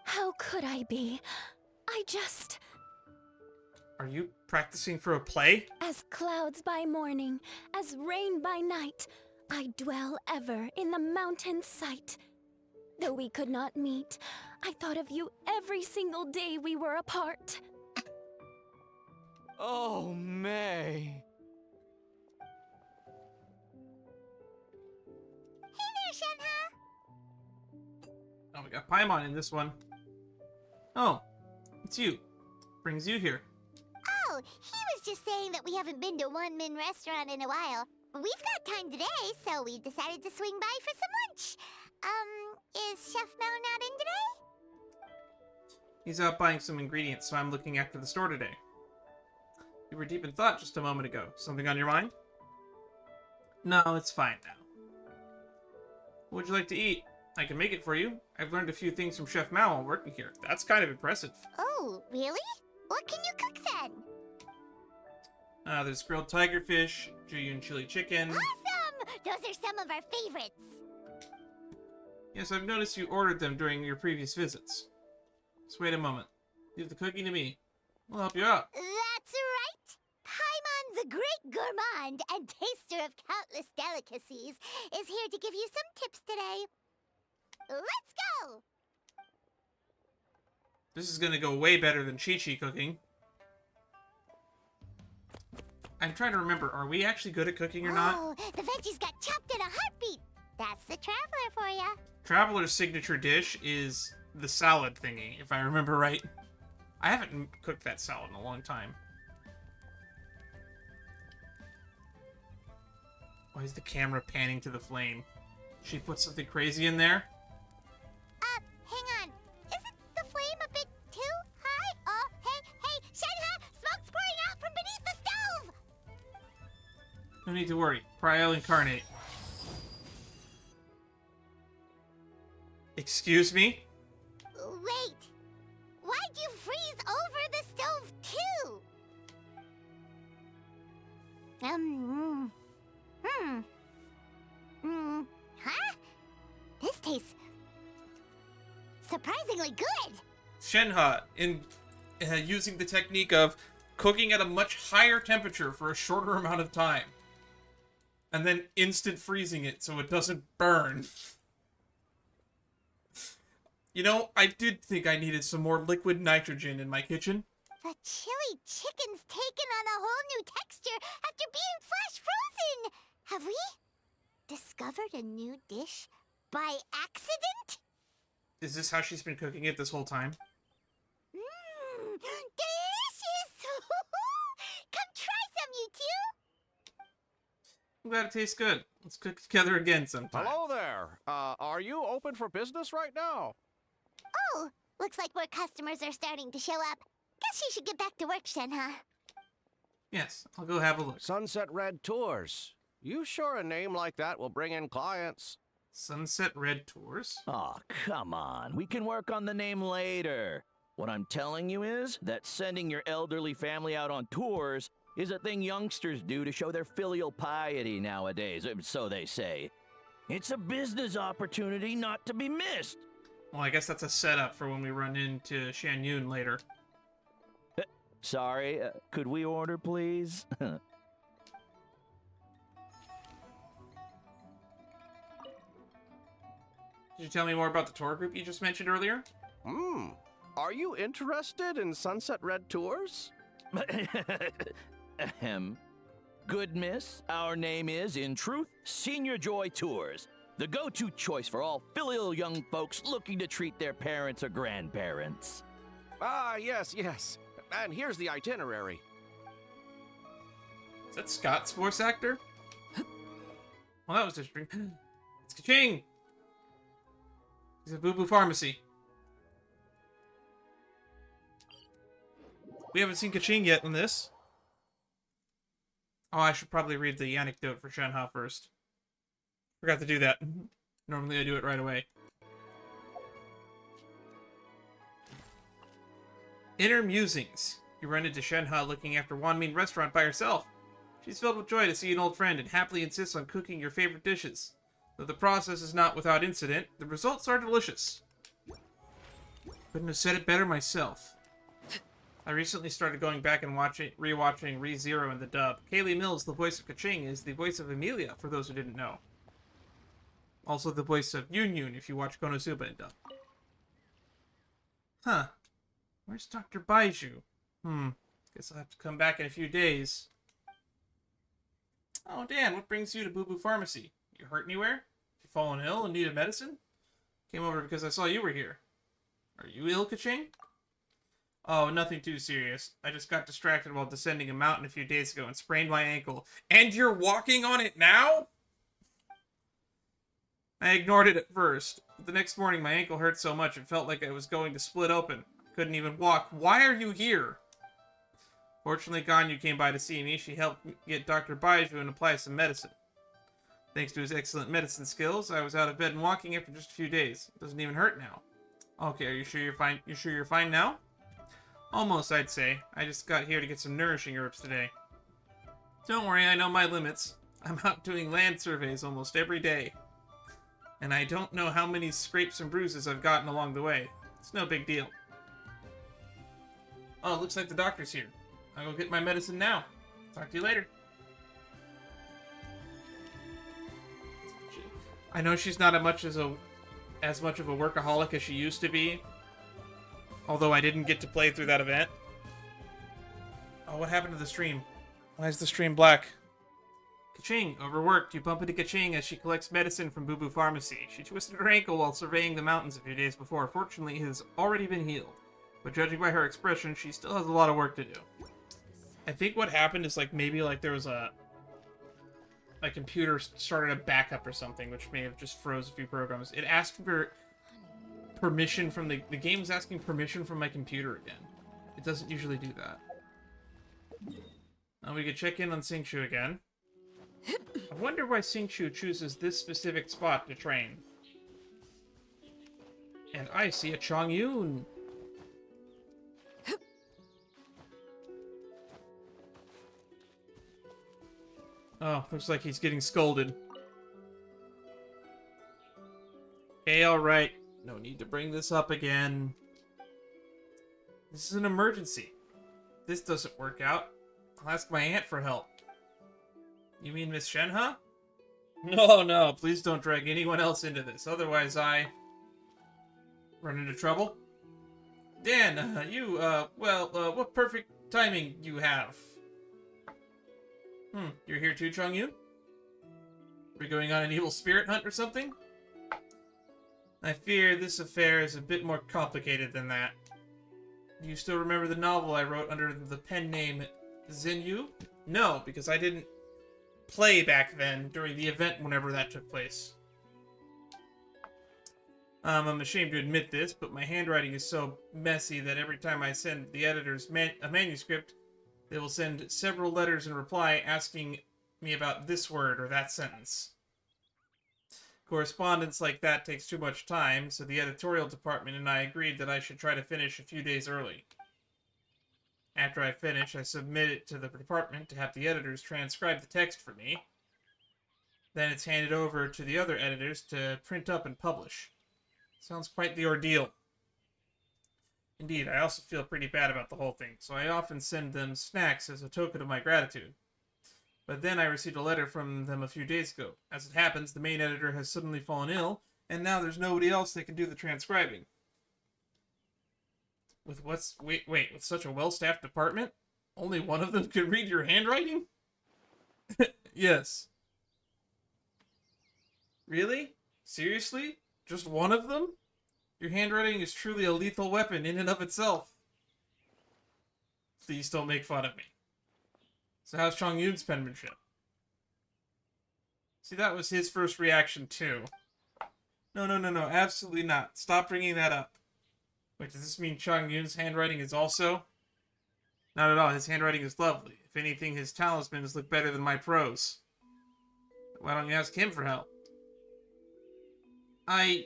How could I be? Are you practicing for a play? As clouds by morning, as rain by night, I dwell ever in the mountain's sight. Though we could not meet, I thought of you every single day we were apart. Oh, May. Hey there, Shenhe! Oh, we got Paimon in this one. Oh, it's you. Brings you here. Oh, he was just saying that we haven't been to One Min restaurant in a while. We've got time today, so we decided to swing by for some lunch. Is Chef Mao not in today? He's out buying some ingredients, so I'm looking after the store today. You were deep in thought just a moment ago. Something on your mind? No, it's fine now. What would you like to eat? I can make it for you. I've learned a few things from Chef Mao while working here. That's kind of impressive. Oh, really? What can you cook then? There's grilled tiger fish, Xianyun chili chicken. Awesome! Those are some of our favorites. Yes, I've noticed you ordered them during your previous visits. Just wait a moment. Leave the cooking to me. We'll help you out. That's right. Paimon, the great gourmand and taster of countless delicacies, is here to give you some tips today. Let's go! This is gonna go way better than Chi-Chi cooking. I'm trying to remember, are we actually good at cooking or not? Oh, the veggies got chopped in a heartbeat. That's the traveler for ya. Traveler's signature dish is the salad thingy, if I remember right. I haven't cooked that salad in a long time. Why is the camera panning to the flame? She put something crazy in there? Hang on. Isn't the flame a bit too high? Oh, hey, Shenhe! Smoke's pouring out from beneath the stove! No need to worry. Priel incarnate. Excuse me? Wait. Why'd you freeze over the stove, too? Huh? This tastes surprisingly good. Shenhe, in using the technique of cooking at a much higher temperature for a shorter amount of time. And then instant freezing it so it doesn't burn. You know, I did think I needed some more liquid nitrogen in my kitchen. The chili chicken's taken on a whole new texture after being flash frozen. Have we discovered a new dish by accident? Is this how she's been cooking it this whole time? Mmm, delicious! Come try some, you two. I'm glad it tastes good. Let's cook together again sometime. Hello there. Are you open for business right now? Oh, looks like more customers are starting to show up. Guess you should get back to work, Shenhe. Yes, I'll go have a look. Sunset Red Tours. You sure a name like that will bring in clients? Sunset Red Tours? Aw, come on. We can work on the name later. What I'm telling you is that sending your elderly family out on tours is a thing youngsters do to show their filial piety nowadays, so they say. It's a business opportunity not to be missed. Well, I guess that's a setup for when we run into Xianyun later. Sorry, could we order, please? Did you tell me more about the tour group you just mentioned earlier? Are you interested in Sunset Red Tours? Ahem. Good miss, our name is, in truth, Senior Joy Tours. The go-to choice for all filial young folks looking to treat their parents or grandparents. Ah, yes. And here's the itinerary. Is that Scott's voice actor? Well, that was just... It's Keqing! He's at Boo Boo Pharmacy. We haven't seen Keqing yet in this. Oh, I should probably read the anecdote for Shenhe first. Forgot to do that. Normally I do it right away. Inner Musings. You run into Shenhe looking after Wanmin restaurant by herself. She's filled with joy to see an old friend and happily insists on cooking your favorite dishes. Though the process is not without incident, the results are delicious. Couldn't have said it better myself. I recently started going back and rewatching ReZero in the dub. Kaylee Mills, the voice of Keqing, is the voice of Emilia, for those who didn't know. Also the voice of Xianyun if you watch Konosuba in dub. Huh. Where's Dr. Baiju? Guess I'll have to come back in a few days. Oh, Dan, what brings you to Boo Boo Pharmacy? You hurt anywhere? You fallen ill and needed medicine? Came over because I saw you were here. Are you ill, Keqing? Oh, nothing too serious. I just got distracted while descending a mountain a few days ago and sprained my ankle. And you're walking on it now? I ignored it at first, but the next morning my ankle hurt so much it felt like I was going to split open. I couldn't even walk. Why are you here? Fortunately, Ganyu came by to see me. She helped get Dr. Baiju and apply some medicine. Thanks to his excellent medicine skills, I was out of bed and walking after just a few days. It doesn't even hurt now. Okay, are you sure you're fine? You sure you're fine now? Almost, I'd say. I just got here to get some nourishing herbs today. Don't worry, I know my limits. I'm out doing land surveys almost every day. And I don't know how many scrapes and bruises I've gotten along the way. It's no big deal. Oh, looks like the doctor's here. I'll go get my medicine now. Talk to you later. I know she's not as much of a workaholic as she used to be. Although I didn't get to play through that event. Oh, what happened to the stream? Why is the stream black? Keqing, overworked. You bump into Keqing as she collects medicine from Boo Boo Pharmacy. She twisted her ankle while surveying the mountains a few days before. Fortunately, it has already been healed. But judging by her expression, she still has a lot of work to do. I think what happened is maybe there was a computer started a backup or something, which may have just froze a few programs. It asked for permission from the game is asking permission from my computer again. It doesn't usually do that. Now we could check in on Xingqiu again. I wonder why Xingqiu chooses this specific spot to train. And I see a Chongyun. Oh, looks like he's getting scolded. Okay, alright. No need to bring this up again. This is an emergency. If this doesn't work out, I'll ask my aunt for help. You mean Miss Shenhe? No, please don't drag anyone else into this. Otherwise Run into trouble? Dan, what perfect timing you have. You're here too, Changyu? We're going on an evil spirit hunt or something? I fear this affair is a bit more complicated than that. Do you still remember the novel I wrote under the pen name Xingqiu? No, because I didn't play back then during the event whenever that took place. I'm ashamed to admit this, but my handwriting is so messy that every time I send the editors a manuscript, they will send several letters in reply asking me about this word or that sentence. Correspondence like that takes too much time, so the editorial department and I agreed that I should try to finish a few days early. After I finish, I submit it to the department to have the editors transcribe the text for me. Then it's handed over to the other editors to print up and publish. Sounds quite the ordeal. Indeed, I also feel pretty bad about the whole thing, so I often send them snacks as a token of my gratitude. But then I received a letter from them a few days ago. As it happens, the main editor has suddenly fallen ill, and now there's nobody else that can do the transcribing. With such a well-staffed department? Only one of them can read your handwriting? Yes. Really? Seriously? Just one of them? Your handwriting is truly a lethal weapon in and of itself. Please don't make fun of me. So how's Changyun's penmanship? See, that was his first reaction too. No, absolutely not. Stop bringing that up. Wait, does this mean Changyun's handwriting is also? Not at all, his handwriting is lovely. If anything, his talismans look better than my prose. Why don't you ask him for help? I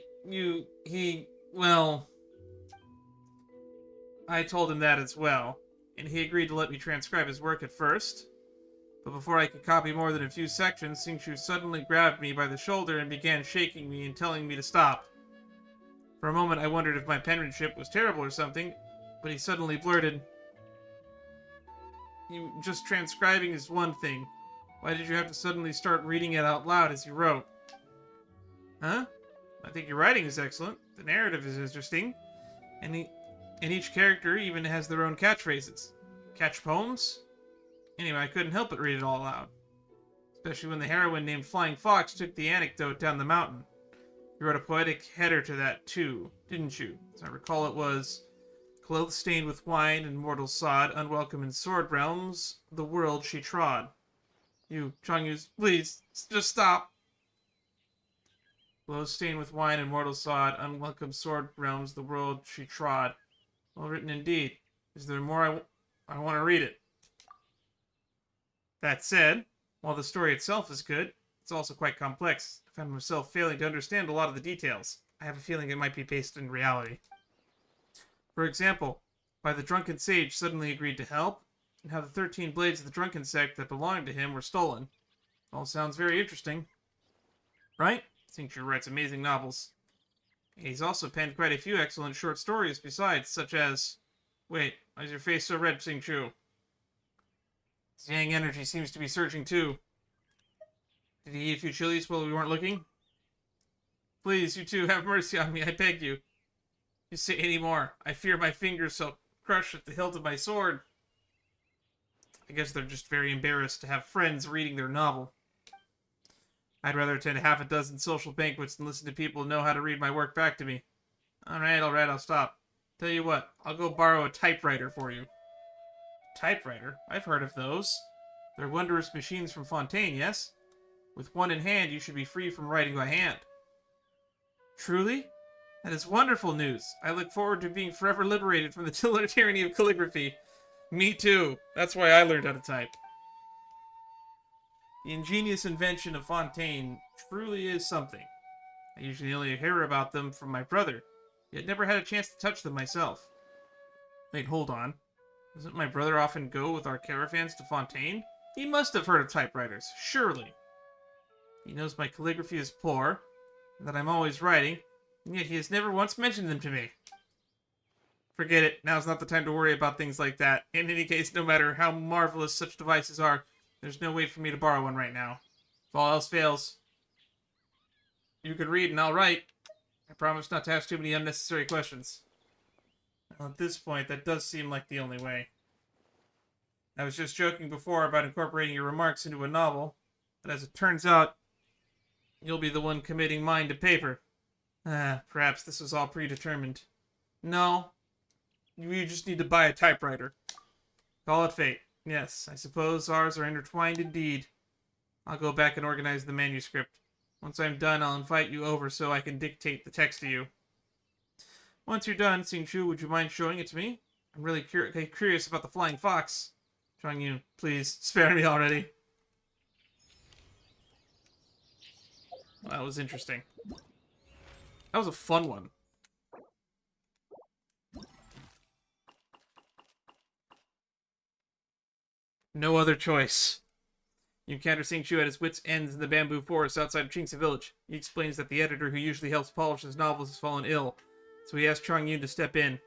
told him that as well, and he agreed to let me transcribe his work at first. But before I could copy more than a few sections, Xingqiu suddenly grabbed me by the shoulder and began shaking me and telling me to stop. For a moment I wondered if my penmanship was terrible or something, but he suddenly blurted, Just transcribing is one thing. Why did you have to suddenly start reading it out loud as you wrote? Huh? I think your writing is excellent. The narrative is interesting. And each character even has their own catchphrases. Catch poems? Anyway, I couldn't help but read it all aloud. Especially when the heroine named Flying Fox took the anecdote down the mountain. You wrote a poetic header to that too, didn't you? As I recall, it was, Clothes stained with wine and mortal sod, unwelcome in sword realms, the world she trod. You, Changyu's, please, just stop. Clothes stained with wine and mortal sod, unwelcome sword realms, the world she trod. Well written indeed. Is there more? I want to read it. That said, while the story itself is good, it's also quite complex. I found myself failing to understand a lot of the details. I have a feeling it might be based in reality. For example, why the drunken sage suddenly agreed to help, and how the 13 blades of the drunken sect that belonged to him were stolen. All sounds very interesting. Right? Xingqiu writes amazing novels. He's also penned quite a few excellent short stories besides, such as... Wait, why is your face so red, Xingqiu? His yang energy seems to be surging too. Did he eat a few chilies while we weren't looking? Please, you two, have mercy on me, I beg you. If you say any more, I fear my fingers shall crush at the hilt of my sword. I guess they're just very embarrassed to have friends reading their novel. I'd rather attend half a dozen social banquets than listen to people who know how to read my work back to me. Alright, I'll stop. Tell you what, I'll go borrow a typewriter for you. Typewriter? I've heard of those. They're wondrous machines from Fontaine, yes? With one in hand, you should be free from writing by hand. Truly? That is wonderful news. I look forward to being forever liberated from the tyranny of calligraphy. Me too. That's why I learned how to type. The ingenious invention of Fontaine truly is something. I usually only hear about them from my brother, yet never had a chance to touch them myself. Wait, hold on. Doesn't my brother often go with our caravans to Fontaine? He must have heard of typewriters, surely. He knows my calligraphy is poor, and that I'm always writing, and yet he has never once mentioned them to me. Forget it, now's not the time to worry about things like that. In any case, no matter how marvelous such devices are, there's no way for me to borrow one right now. If all else fails, you can read and I'll write. I promise not to ask too many unnecessary questions. Well, at this point, that does seem like the only way. I was just joking before about incorporating your remarks into a novel, but as it turns out, you'll be the one committing mine to paper. Perhaps this was all predetermined. No, you just need to buy a typewriter. Call it fate. Yes, I suppose ours are intertwined indeed. I'll go back and organize the manuscript. Once I'm done, I'll invite you over so I can dictate the text to you. Once you're done, Xingqiu, would you mind showing it to me? I'm really curious about the flying fox. Xianyun, please, spare me already. Well, that was interesting. That was a fun one. No other choice. You encounter Xingqiu at his wits' ends in the bamboo forest outside of Qingci village. He explains that the editor who usually helps polish his novels has fallen ill, so he asked Xianyun to step in.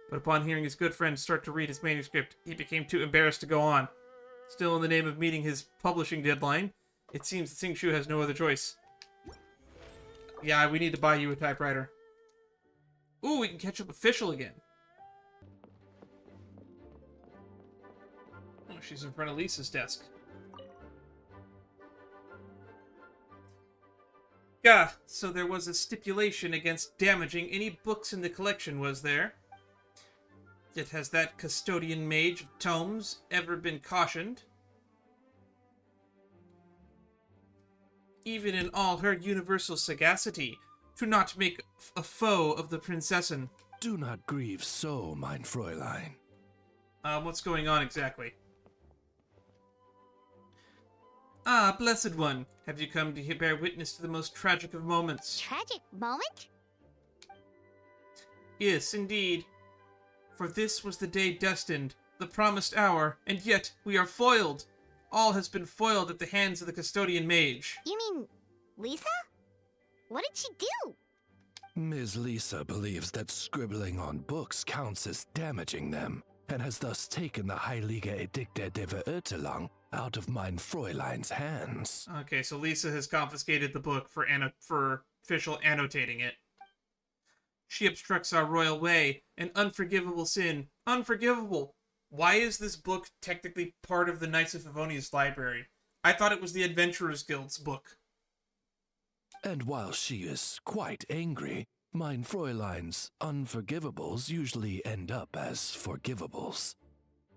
But upon hearing his good friend start to read his manuscript, he became too embarrassed to go on. Still in the name of meeting his publishing deadline, it seems that Xingqiu has no other choice. Yeah, we need to buy you a typewriter. Ooh, we can catch up with Fischl again. Oh, she's in front of Lisa's desk. Yeah, so there was a stipulation against damaging any books in the collection, was there? Yet has that custodian mage of tomes ever been cautioned? Even in all her universal sagacity, to not make a foe of the prinzessin. Do not grieve so, mein Fräulein. What's going on exactly? Ah, blessed one, have you come to bear witness to the most tragic of moments? Tragic moment? Yes, indeed. For this was the day destined, the promised hour, and yet we are foiled. All has been foiled at the hands of the custodian mage. You mean Lisa? What did she do? Ms. Lisa believes that scribbling on books counts as damaging them, and has thus taken the Heilige Edikte der Verirrtelung out of mein Fräulein's hands. Okay, so Lisa has confiscated the book for Fischl annotating it. She obstructs our royal way, an unforgivable sin. Unforgivable! Why is this book technically part of the Knights of Favonius library? I thought it was the Adventurers Guild's book. And while she is quite angry, mein Fräulein's unforgivables usually end up as forgivables.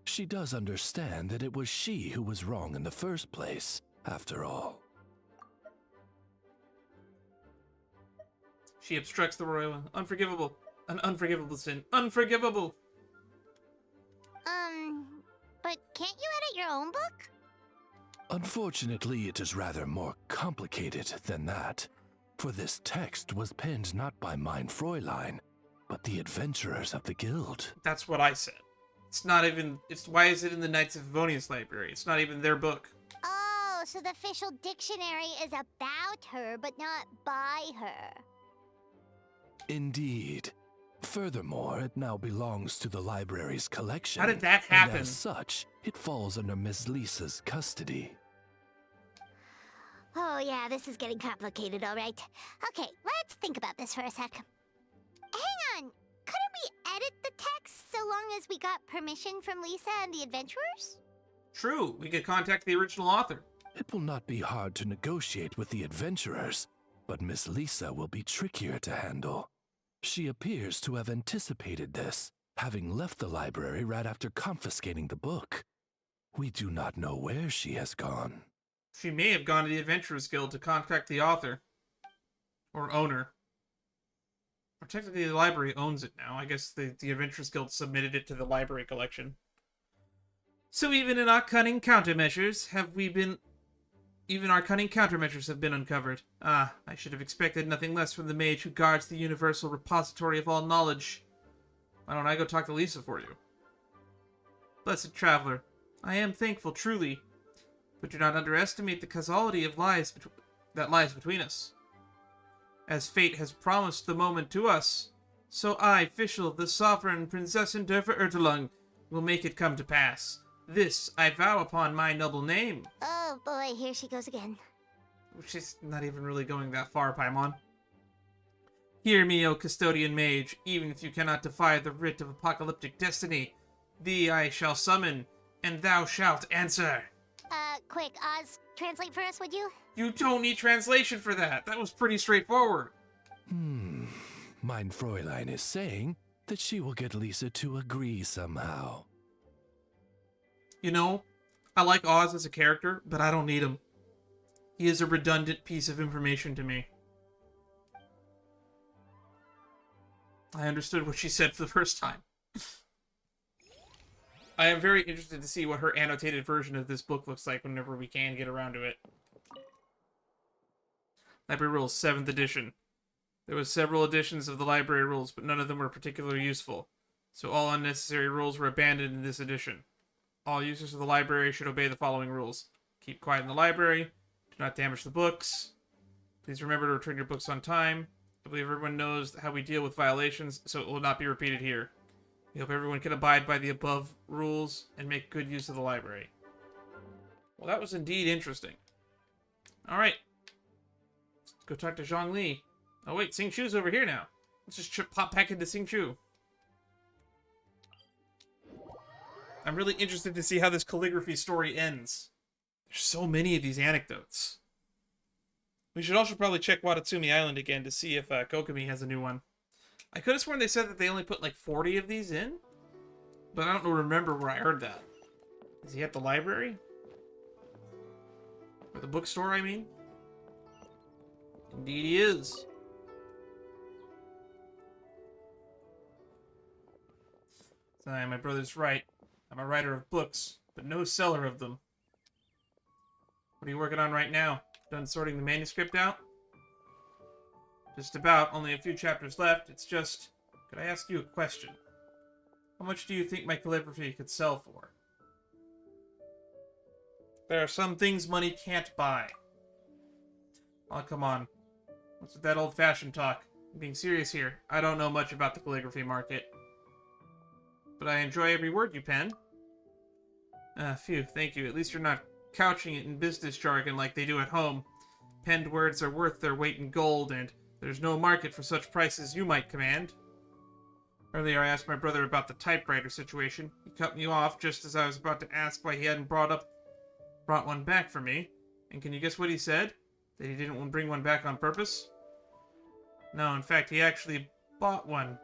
She does understand that it was she who was wrong in the first place, after all. She obstructs the royal... Unforgivable. An unforgivable sin. Unforgivable! But can't you edit your own book? Unfortunately, it is rather more complicated than that. For this text was penned not by mein Fräulein, but the adventurers of the guild. That's what I said. It's not even... Why is it in the Knights of Favonius library? It's not even their book. Oh, so the official dictionary is about her, but not by her. Indeed. Furthermore, it now belongs to the library's collection. How did that happen? And as such, it falls under Miss Lisa's custody. Oh yeah, this is getting complicated, all right. Okay, let's think about this for a sec. Hang on, couldn't we edit the text so long as we got permission from Lisa and the adventurers? True, we could contact the original author. It will not be hard to negotiate with the adventurers, but Miss Lisa will be trickier to handle. She appears to have anticipated this, having left the library right after confiscating the book. We do not know where she has gone. She may have gone to the Adventurers Guild to contact the author. Or owner. Or technically the library owns it now. I guess the Adventurers Guild submitted it to the library collection. So even in our cunning countermeasures even our cunning countermeasures have been uncovered. Ah, I should have expected nothing less from the mage who guards the universal repository of all knowledge. Why don't I go talk to Lisa for you? Blessed traveler, I am thankful, truly. But do not underestimate the causality of that lies between us. As fate has promised the moment to us, so I, Fischl, the sovereign Prinzessin der Verirrtelung, will make it come to pass. This I vow upon my noble name. Oh boy, here she goes again. She's not even really going that far, Paimon. Hear me, O custodian mage, even if you cannot defy the writ of apocalyptic destiny. Thee I shall summon, and thou shalt answer. Quick, Oz, translate for us, would you? You don't need translation for that. That was pretty straightforward. Mein Fräulein is saying that she will get Lisa to agree somehow. You know, I like Oz as a character, but I don't need him. He is a redundant piece of information to me. I understood what she said for the first time. I am very interested to see what her annotated version of this book looks like whenever we can get around to it. Library Rules, 7th edition. There was several editions of the library rules, but none of them were particularly useful. So all unnecessary rules were abandoned in this edition. All users of the library should obey the following rules. Keep quiet in the library. Do not damage the books. Please remember to return your books on time. I believe everyone knows how we deal with violations, so it will not be repeated here. We hope everyone can abide by the above rules and make good use of the library. Well, that was indeed interesting. Alright. Let's go talk to Zhongli. Oh wait, Xingqiu's over here now. Let's just pop back into Xingqiu. I'm really interested to see how this calligraphy story ends. There's so many of these anecdotes. We should also probably check Watatsumi Island again to see if Kokomi has a new one. I could have sworn they said that they only put like 40 of these in, but I don't remember where I heard that. Is he at the library? Or the bookstore, I mean? Indeed he is. My brother's right. I'm a writer of books, but no seller of them. What are you working on right now? Done sorting the manuscript out? Just about. Only a few chapters left. It's just... Could I ask you a question? How much do you think my calligraphy could sell for? There are some things money can't buy. Oh, come on. What's with that old-fashioned talk? I'm being serious here. I don't know much about the calligraphy market. But I enjoy every word you pen. Phew, thank you. At least you're not couching it in business jargon like they do at home. Penned words are worth their weight in gold, and there's no market for such prices you might command. Earlier I asked my brother about the typewriter situation. He cut me off just as I was about to ask why he hadn't brought one back for me. And can you guess what he said? That he didn't bring one back on purpose? No, in fact, he actually bought one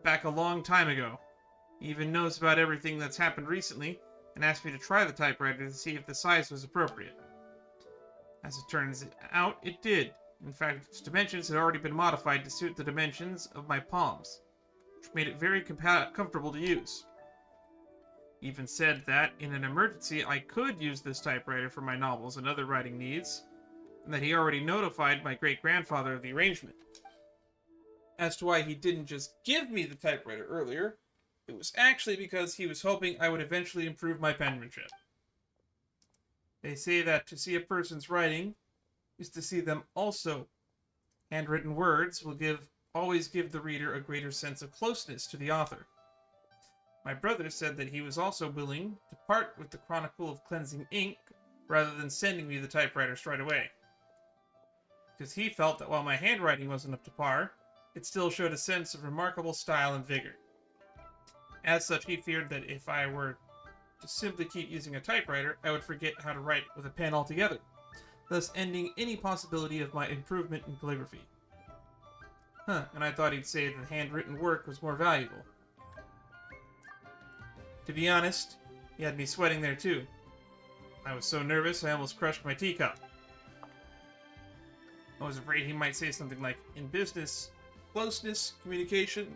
back a long time ago. He even knows about everything that's happened recently, and asked me to try the typewriter to see if the size was appropriate. As it turns out, it did. In fact, its dimensions had already been modified to suit the dimensions of my palms, which made it very comfortable to use. He even said that, in an emergency, I could use this typewriter for my novels and other writing needs, and that he already notified my great-grandfather of the arrangement. As to why he didn't just give me the typewriter earlier, it was actually because he was hoping I would eventually improve my penmanship. They say that to see a person's writing is to see them also. Handwritten words will always give the reader a greater sense of closeness to the author. My brother said that he was also willing to part with the Chronicle of Cleansing Ink rather than sending me the typewriter straight away. Because he felt that while my handwriting wasn't up to par, it still showed a sense of remarkable style and vigor. As such, he feared that if I were to simply keep using a typewriter, I would forget how to write with a pen altogether, thus ending any possibility of my improvement in calligraphy. And I thought he'd say that handwritten work was more valuable. To be honest, he had me sweating there too. I was so nervous I almost crushed my teacup. I was afraid he might say something like, in business, closeness, communication.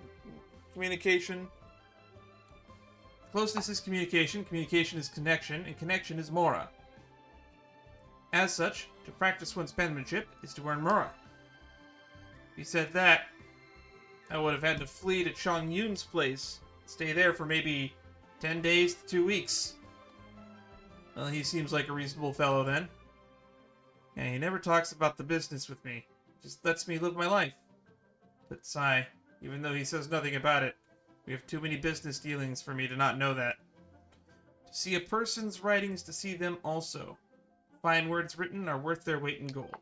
Closeness is communication, communication is connection, and connection is mora. As such, to practice one's penmanship is to earn mora. If he said that, I would have had to flee to Xianyun's place, stay there for maybe 10 days to 2 weeks. Well, he seems like a reasonable fellow then. And he never talks about the business with me, just lets me live my life. But sigh, even though he says nothing about it, we have too many business dealings for me to not know that. To see a person's writings to see them also. Fine words written are worth their weight in gold.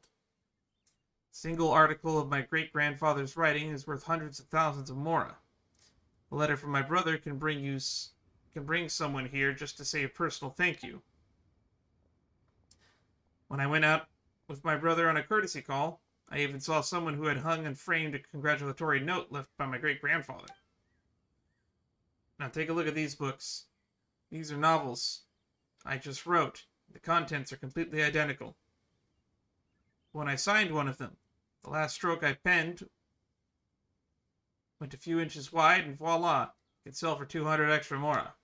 Single article of my great-grandfather's writing is worth hundreds of thousands of mora. A letter from my brother can bring someone here just to say a personal thank you. When I went out with my brother on a courtesy call, I even saw someone who had hung and framed a congratulatory note left by my great-grandfather. Now take a look at these books. These are novels I just wrote. The contents are completely identical. When I signed one of them, the last stroke I penned went a few inches wide, and voila, it could sell for 200 extra mora.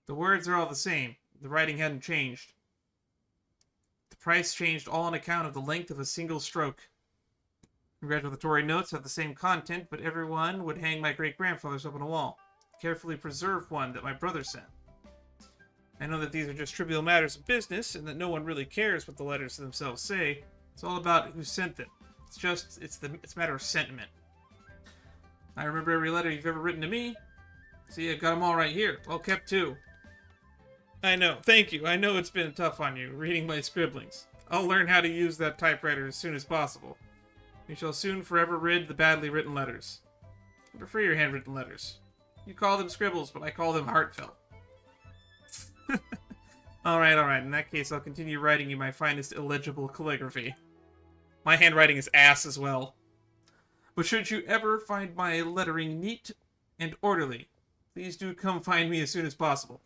The words are all the same. The writing hadn't changed. The price changed all on account of the length of a single stroke. Congratulatory notes have the same content, but everyone would hang my great-grandfather's up on a wall. Carefully preserve one that my brother sent. I know that these are just trivial matters of business, and that no one really cares what the letters themselves say. It's all about who sent them. It's a matter of sentiment. I remember every letter you've ever written to me. See, I've got them all right here. All kept too. I know. Thank you. I know it's been tough on you, reading my scribblings. I'll learn how to use that typewriter as soon as possible. We shall soon forever rid the badly written letters. I prefer your handwritten letters. You call them scribbles, but I call them heartfelt. Alright. In that case, I'll continue writing you my finest illegible calligraphy. My handwriting is ass as well. But should you ever find my lettering neat and orderly, please do come find me as soon as possible.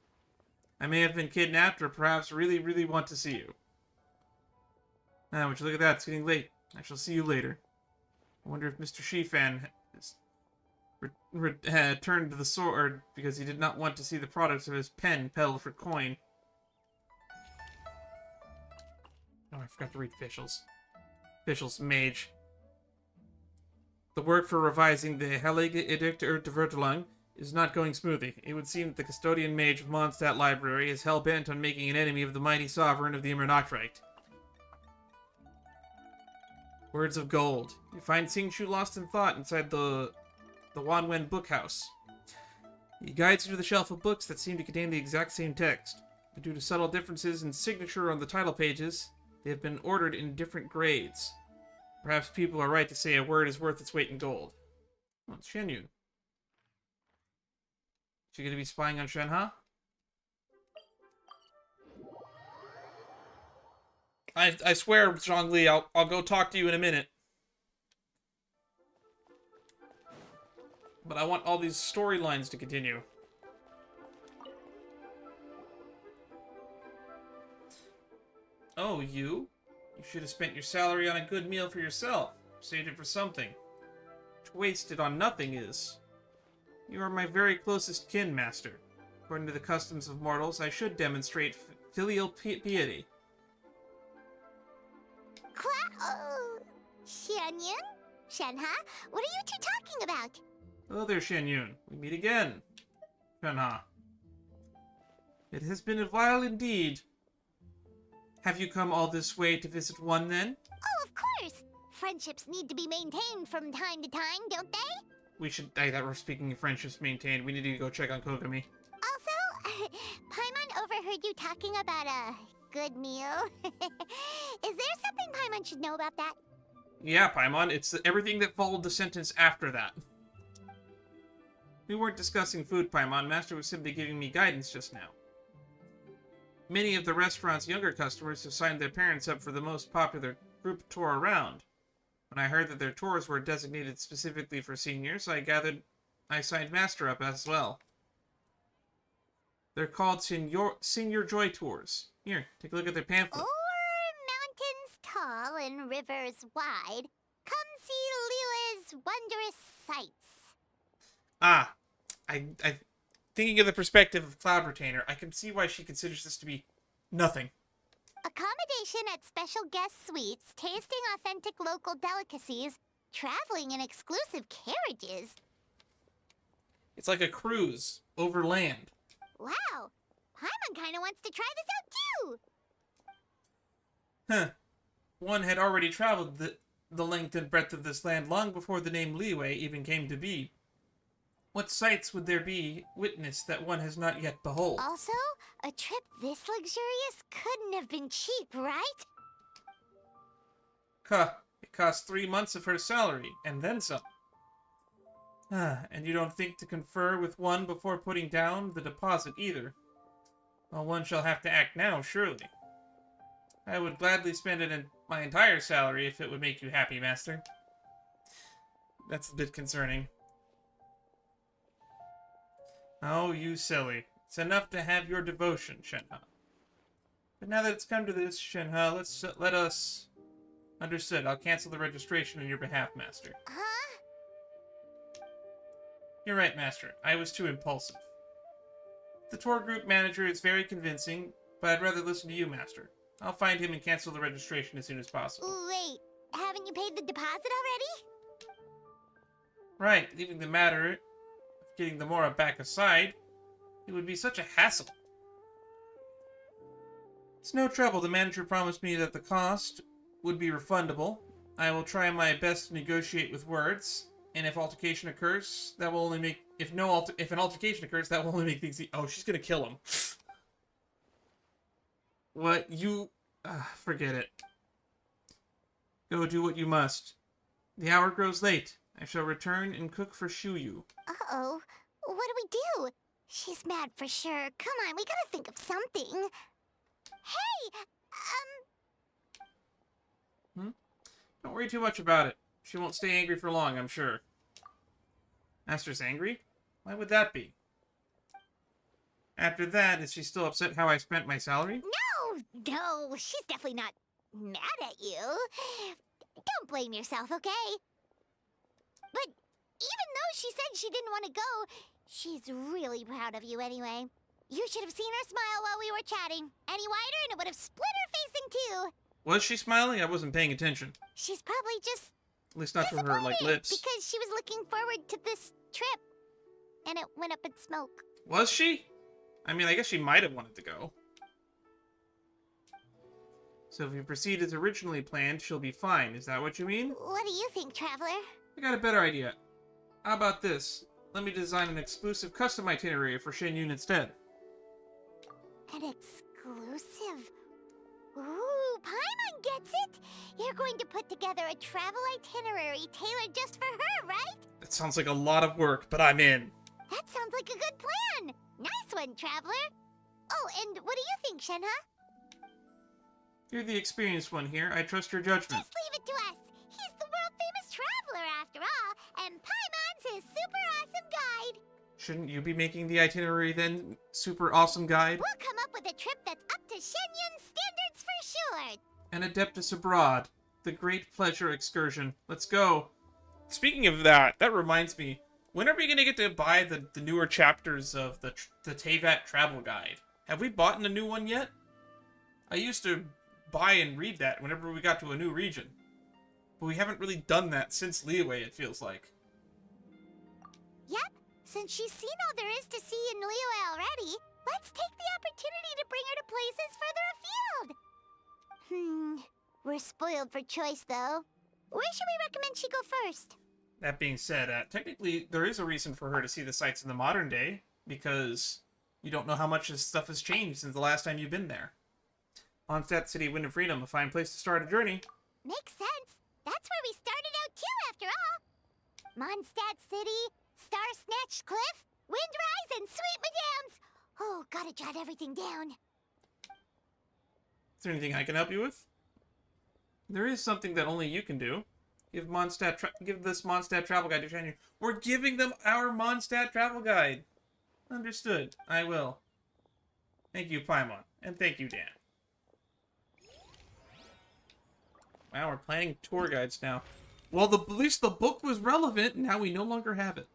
I may have been kidnapped, or perhaps really, really want to see you. Now, would you look at that? It's getting late. I shall see you later. I wonder if Mr. Shifan has returned to the sword because he did not want to see the products of his pen peddled for coin. Oh, I forgot to read Fischl's. Fischl's Mage. The work for revising the Heilige Edict der Verteilung is not going smoothly. It would seem that the custodian mage of Mondstadt Library is hell-bent on making an enemy of the mighty sovereign of the Immernachtreich. Words of gold. You find Xingqiu lost in thought inside the Wanwen bookhouse. He guides you to the shelf of books that seem to contain the exact same text, but due to subtle differences in signature on the title pages, they have been ordered in different grades. Perhaps people are right to say a word is worth its weight in gold. Oh, it's Xianyun. She gonna be spying on Shenhe? I swear, Zhongli, I'll go talk to you in a minute. But I want all these storylines to continue. Oh, you? You should have spent your salary on a good meal for yourself. Saved it for something. To waste it on nothing is. You are my very closest kin, master. According to the customs of mortals, I should demonstrate filial piety. Xianyun? Shenhe? What are you two talking about? Hello there, Xianyun. We meet again. Shenhe. It has been a while indeed. Have you come all this way to visit one, then? Oh, of course. Friendships need to be maintained from time to time, don't they? We should... that we're speaking of friendships maintained. We need to go check on Kokomi. Also, Paimon overheard you talking about a good meal. Is there something Paimon should know about that? Yeah, Paimon. It's everything that followed the sentence after that. We weren't discussing food, Paimon. Master was simply giving me guidance just now. Many of the restaurant's younger customers have signed their parents up for the most popular group tour around. When I heard that their tours were designated specifically for seniors, I signed Master up as well. They're called Senior Joy Tours. Here, take a look at their pamphlet. O'er mountains tall and rivers wide, come see Lila's wondrous sights. Ah, I thinking of the perspective of Cloud Retainer, I can see why she considers this to be nothing. Accommodation at special guest suites, tasting authentic local delicacies, traveling in exclusive carriages. It's like a cruise over land. Wow, Paimon kinda wants to try this out too! Huh. One had already traveled the length and breadth of this land long before the name Liyue even came to be. What sights would there be witnessed that one has not yet behold? Also, a trip this luxurious couldn't have been cheap, right? Huh. It costs 3 months of her salary, and then some. And you don't think to confer with one before putting down the deposit either. Well, one shall have to act now, surely. I would gladly spend it in my entire salary if it would make you happy, master. That's a bit concerning. Oh, you silly. It's enough to have your devotion, Shenhe. But now that it's come to this, Shenhe, let us... Understood. I'll cancel the registration on your behalf, master. Huh? You're right, master. I was too impulsive. The tour group manager is very convincing, but I'd rather listen to you, master. I'll find him and cancel the registration as soon as possible. Wait, haven't you paid the deposit already? Right, leaving the matter of getting the Mora back aside, it would be such a hassle. It's no trouble. The manager promised me that the cost would be refundable. I will try my best to negotiate with words, and if altercation occurs, that will only make... If an altercation occurs, that will only make things... Oh, she's gonna kill him. What? You... forget it. Go do what you must. The hour grows late. I shall return and cook for Xianyun. Uh-oh. What do we do? She's mad for sure. Come on, we gotta think of something. Hey! Don't worry too much about it. She won't stay angry for long, I'm sure. Master's angry? Why would that be? After that, is she still upset how I spent my salary? No, she's definitely not mad at you. Don't blame yourself, okay? But even though she said she didn't want to go, she's really proud of you anyway. You should have seen her smile while we were chatting. Any wider and it would have split her face in two. Was she smiling? I wasn't paying attention. She's probably just At least not from her, like, lips. because she was looking forward to this trip. And it went up in smoke. Was she? I mean, I guess she might have wanted to go. So if we proceed as originally planned, she'll be fine. Is that what you mean? What do you think, Traveler? I got a better idea. How about this? Let me design an exclusive custom itinerary for Xianyun instead. An exclusive? Ooh, Paimon gets it! You're going to put together a travel itinerary tailored just for her, right? That sounds like a lot of work, but I'm in. That sounds like a good plan! Nice one, Traveler! Oh, and what do you think, Shenhe? You're the experienced one here. I trust your judgment. Just leave it to us! He's the world-famous traveler, after all, and Paimon's his super awesome guide! Shouldn't you be making the itinerary then, super awesome guide? We'll come up with a trip that's up to Xianyun's standards for sure! An Adeptus Abroad. The Great Pleasure Excursion. Let's go. Speaking of that, that reminds me. When are we going to get to buy the newer chapters of the Teyvat travel guide? Have we bought a new one yet? I used to buy and read that whenever we got to a new region. But we haven't really done that since Liyue, it feels like. Yep, since she's seen all there is to see in Liyue already, let's take the opportunity to bring her to places further afield. We're spoiled for choice, though. Where should we recommend she go first? That being said, technically, there is a reason for her to see the sights in the modern day, because you don't know how much this stuff has changed since the last time you've been there. Mondstadt City, Wind of Freedom, a fine place to start a journey. Makes sense. That's where we started out too, after all. Mondstadt City, Starsnatch Cliff, Windrise, and Sweet Madams. Oh, gotta jot everything down. Is there anything I can help you with? There is something that only you can do. Give this Mondstadt travel guide to Xianyun. We're giving them our Mondstadt travel guide. Understood. I will. Thank you, Paimon. And thank you, Dan. Wow, we're planning tour guides now. Well, at least the book was relevant, and now we no longer have it.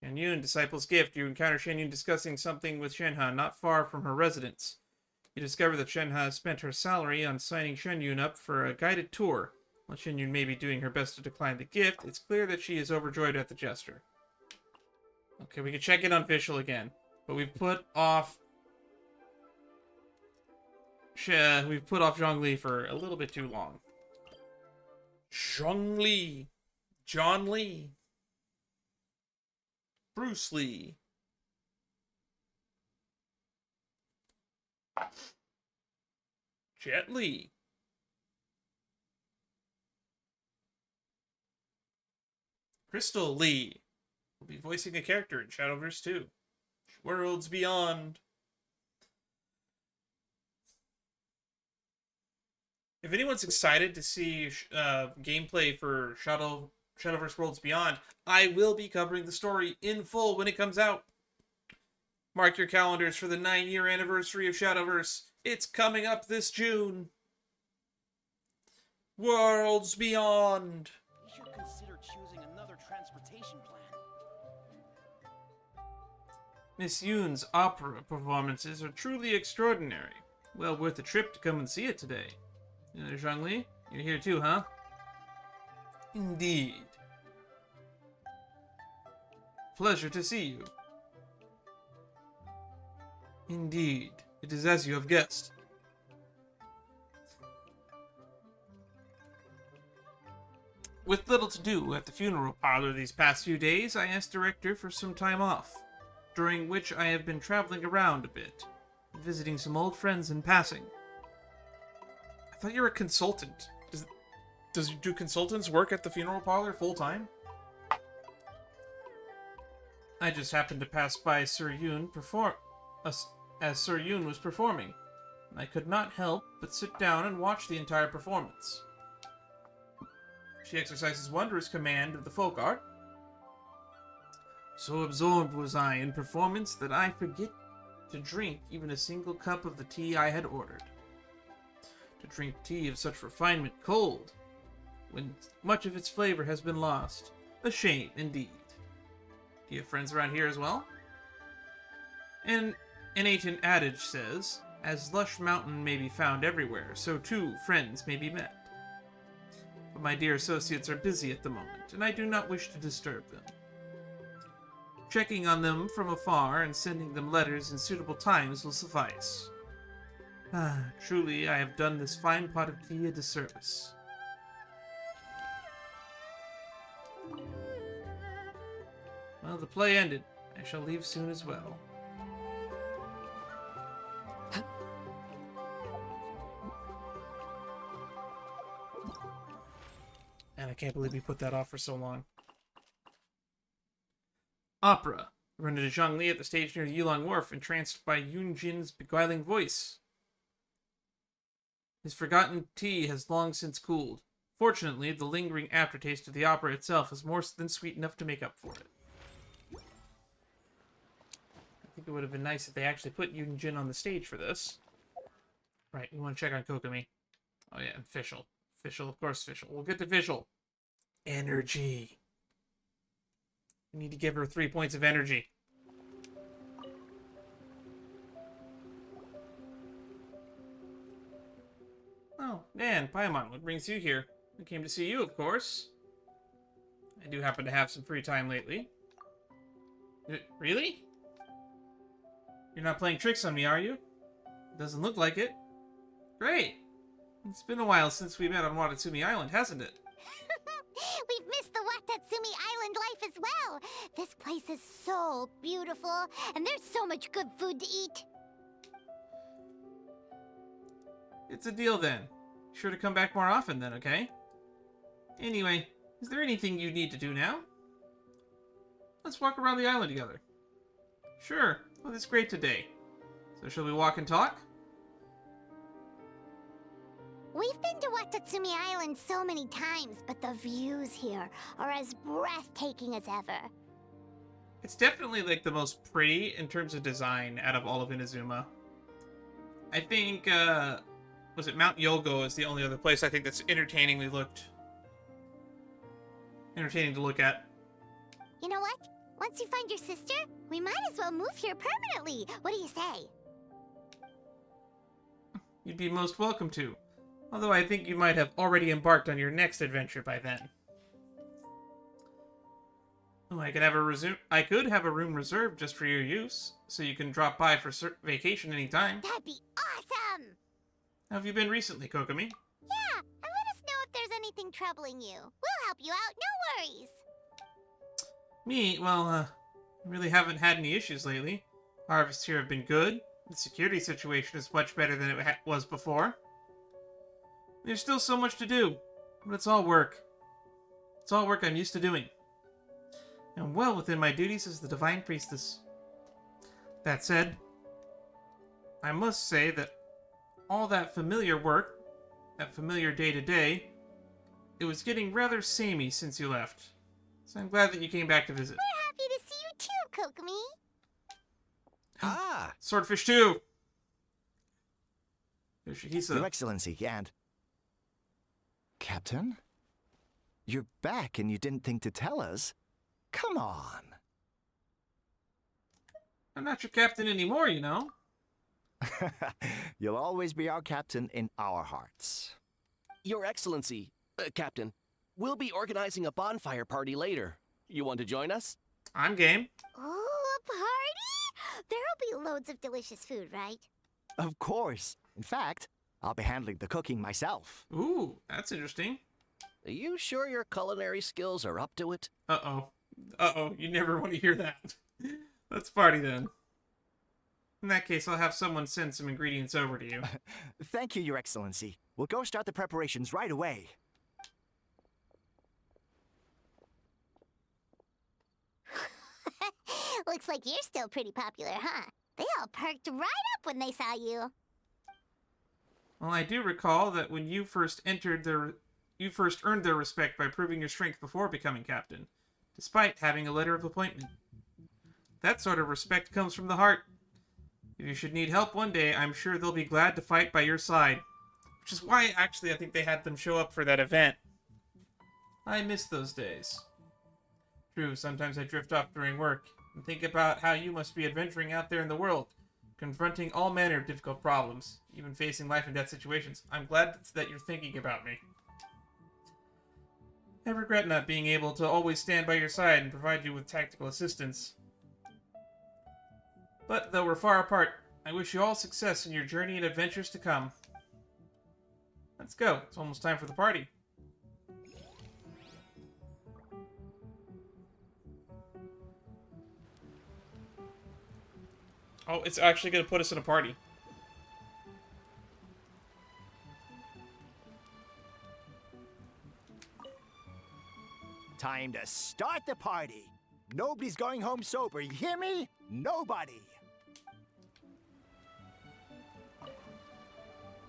Xianyun, Disciple's Gift. You encounter Xianyun discussing something with Shenhe not far from her residence. You discover that Shenhe spent her salary on signing Xianyun up for a guided tour. While Xianyun may be doing her best to decline the gift, it's clear that she is overjoyed at the gesture. Okay, we can check in on Fischl again. But we've put off... we've put off Zhongli for a little bit too long. Zhongli. John Lee. Bruce Lee. Jet Li. Crystal Lee will be voicing a character in Shadowverse 2. Worlds Beyond. If anyone's excited to see gameplay for Shadowverse Worlds Beyond, I will be covering the story in full when it comes out. Mark your calendars for the 9-year anniversary of Shadowverse. It's coming up this June. Worlds Beyond. You should consider choosing another transportation plan. Miss Yoon's opera performances are truly extraordinary. Well worth the trip to come and see it today. Zhongli, you're here too, huh? Indeed. Pleasure to see you. Indeed, it is as you have guessed. With little to do at the funeral parlor these past few days, I asked Director for some time off, during which I have been traveling around a bit, visiting some old friends in passing. I thought you were a consultant. Do consultants work at the funeral parlor full-time? I just happened to pass by Sir Yun as Sir Yun was performing, and I could not help but sit down and watch the entire performance. She exercises wondrous command of the folk art. So absorbed was I in performance that I forget to drink even a single cup of the tea I had ordered. To drink tea of such refinement cold, when much of its flavor has been lost. A shame, indeed. Do you have friends around here as well? An ancient adage says, as lush mountain may be found everywhere, so too friends may be met. But my dear associates are busy at the moment, and I do not wish to disturb them. Checking on them from afar and sending them letters in suitable times will suffice. Truly, I have done this fine pot of tea a disservice. Well, the play ended. I shall leave soon as well. And I can't believe we put that off for so long. Opera. We run into Zhongli at the stage near the Yulong Wharf, entranced by Yunjin's beguiling voice. His forgotten tea has long since cooled. Fortunately, the lingering aftertaste of the opera itself is more than sweet enough to make up for it. I think it would have been nice if they actually put Yunjin on the stage for this. Right, we want to check on Kokomi. Oh yeah, and Fischl. Fischl, of course, Fischl. We'll get to Fischl. Energy. We need to give her 3 points of energy. Oh, Dan, Paimon, what brings you here? I came to see you, of course. I do happen to have some free time lately. Really? You're not playing tricks on me, are you? Doesn't look like it. Great. It's been a while since we met on Watatsumi Island, hasn't it? We've missed the Watatsumi Island life as well. This place is so beautiful, and there's so much good food to eat. It's a deal then. Sure to come back more often then, okay? Anyway, is there anything you need to do now? Let's walk around the island together. Sure. Well, it's great today. So shall we walk and talk? We've been to Watatsumi Island so many times, but the views here are as breathtaking as ever. It's definitely like the most pretty in terms of design out of all of Inazuma. I think, was it Mount Yogo is the only other place I think that's entertaining to look at. You know what? Once you find your sister, we might as well move here permanently. What do you say? You'd be most welcome to. Although I think you might have already embarked on your next adventure by then. Oh, I could have a room reserved just for your use, so you can drop by for vacation anytime. That'd be awesome! How have you been recently, Kokomi? Yeah, and let us know if there's anything troubling you. We'll help you out, no worries. Me? Well, I really haven't had any issues lately. Harvests here have been good. The security situation is much better than it was before. There's still so much to do, but it's all work. It's all work I'm used to doing. And well within my duties as the Divine Priestess. That said, I must say that all that familiar work, that familiar day-to-day, it was getting rather samey since you left. So I'm glad that you came back to visit. We're happy to see you too, Kokomi. Ah, Swordfish 2! There's Shihisa. Your Excellency, and... Captain? You're back and you didn't think to tell us? Come on. I'm not your captain anymore, you know. You'll always be our captain in our hearts. Your Excellency, Captain, we'll be organizing a bonfire party later. You want to join us? I'm game. Oh, a party? There'll be loads of delicious food, right? Of course. In fact, I'll be handling the cooking myself. Ooh, that's interesting. are you sure your culinary skills are up to it? Uh-oh. Uh-oh, you never want to hear that. Let's party then. In that case, I'll have someone send some ingredients over to you. Thank you, Your Excellency. We'll go start the preparations right away. Looks like you're still pretty popular, huh? They all perked right up when they saw you. Well, I do recall that when you first earned their respect by proving your strength before becoming captain, despite having a letter of appointment. That sort of respect comes from the heart. If you should need help one day, I'm sure they'll be glad to fight by your side. Which is why, actually, I think they had them show up for that event. I miss those days. True, sometimes I drift off during work, and think about how you must be adventuring out there in the world, confronting all manner of difficult problems, even facing life and death situations. I'm glad that you're thinking about me. I regret not being able to always stand by your side and provide you with tactical assistance. But though we're far apart, I wish you all success in your journey and adventures to come. Let's go. It's almost time for the party. Oh, it's actually going to put us in a party. Time to start the party. Nobody's going home sober, you hear me? Nobody.